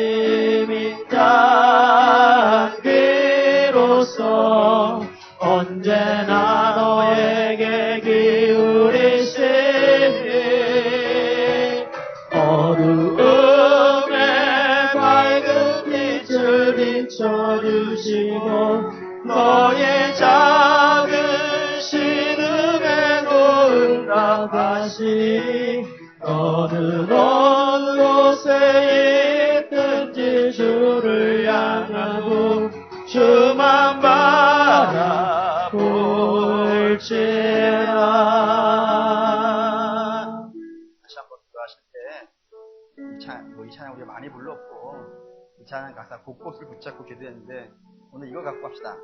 자 비로소 언제나 너에게 기울이시니 어두움에 밝은 빛을 비춰주시고 너의 작은 신음에도 응답하시니 너는 어느 곳에 있든지 주를 향하고 주만 바라볼지라. 다시 한번 기도하실 때 이 찬양 우리가 많이 불렀고 이 찬양 가사 곳곳을 붙잡고 기도했는데 오늘 이거 갖고 합시다.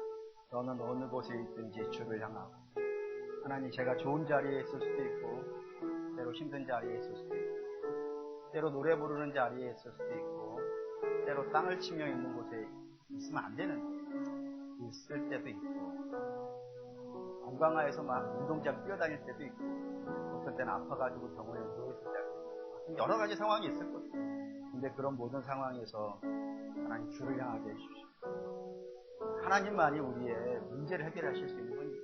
너는 어느 곳에 있든지 주를 향하고. 하나님, 제가 좋은 자리에 있을 수도 있고 때로 힘든 자리에 있을 수도 있고 때로 노래 부르는 자리에 있을 수도 있고 때로 땅을 치며 있는 곳에 있으면 안 되는 있을 때도 있고 건강하여서 막 운동장 뛰어다닐 때도 있고 어떤 때는 아파가지고 병원에 누워있을 때도 있고 여러 가지 상황이 있을 거예요. 근데 그런 모든 상황에서 하나님 주를 향하게 해주십시오. 하나님만이 우리의 문제를 해결하실 수 있는 분입니다.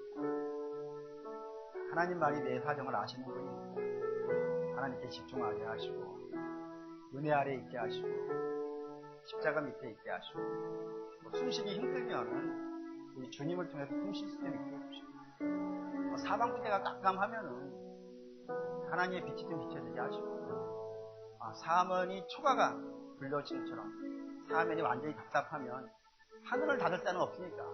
하나님만이 내 사정을 아시는 분입니다. 하나님께 집중하게 하시고 은혜 아래 있게 하시고 십자가 밑에 있게 하시고 숨쉬기 힘들면은 우리 주님을 통해서 숨쉴 수 있게 해주시고 사방부대가 깜깜하면은 하나님의 빛이 좀 비춰지게 하시고 사면이 초가가 불러지는처럼 사면이 완전히 답답하면 하늘을 닫을 데는 없으니까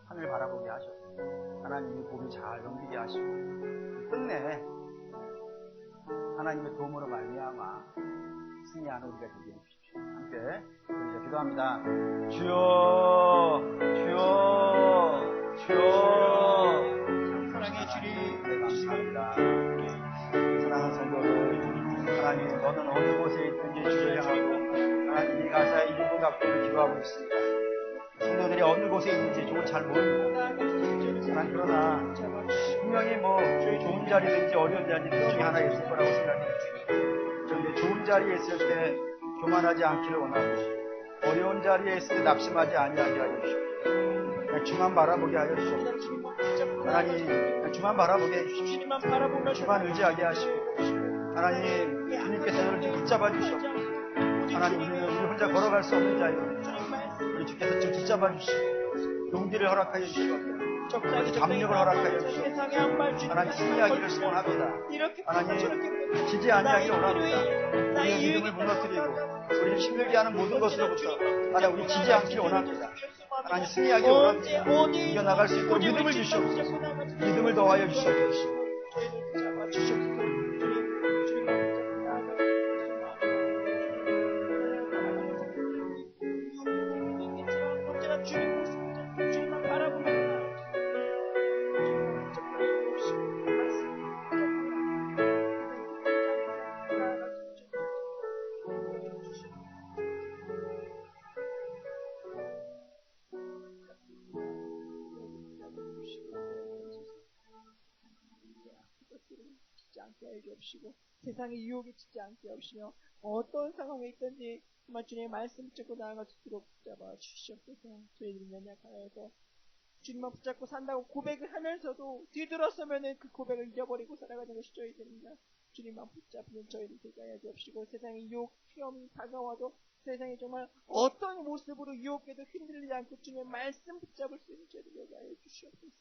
하늘을 바라보게 하시고 하나님이 고비 잘 넘기게 하시고 끝내 하나님의 도움으로 말미암아 승리하는 우리가 되게 해주십시오. 함께 우리 이제 기도합니다. 주여 주여 주여 사랑의 주님 네, 감사합니다. 사랑하는 성도들, 하나님 너는 어느 곳에 있든지 주를 향하고 하나님 이 가사에 일부 갖고를 기도하고 있습니다. 성도들이 어느 곳에 있는지 조금 잘 모릅니다. 하나님 그러나 분명히 좋은 자리든지 어려운 자리든지 둘 중에 하나가 있을 거라고 생각해요. 그런데 좋은 자리에 있을 때 교만하지 않기를 원하고 어려운 자리에 있을 때 낙심하지 아니하게 하여 주십시오. 주만 바라보게 하여 주십시오. 하나님 주만 바라보게 해주십시오. 주만 의지하게 하시고 하나님 주님께서 저를 좀 붙잡아 주시옵소서. 하나님 우리 혼자 걸어갈 수 없는 자유 우리 주께서 좀 붙잡아 주시고 용기를 허락하여 주시옵소서. 담력을 허락하여 주시옵소서. 하나님 승리하기를 소원합니다. 하나님 지지 아니하기를 원합니다. 우리의 믿음을 무너뜨리고 우리를 힘들게 하는 모든 것으로부터 하나님 우리 지지 않기를 원합니다. 하나님 승리하기를 원합니다. 이겨나갈 수 있도록 믿음을 주시옵소서. 믿음을 더하여 주시옵소서. 세상의 유혹에 지지 않게 하시며 어떤 상황에 있든지 정말 주님의 말씀 붙잡고 나아갈 수 있도록 붙잡아 주시옵소서. 저희들이 연약하여서 주님만 붙잡고 산다고 고백을 하면서도 뒤돌아서면은 그 고백을 잊어버리고 살아가는 것이 저희들입니다. 주님만 붙잡는 저희를 되게 하여 주옵시고 세상의 유혹, 시험이 다가와도 세상에 정말 어떤 모습으로 유혹에도 흔들리지 않고 주님의 말씀 붙잡을 수 있는 저희를 되게 하여 주시옵소서.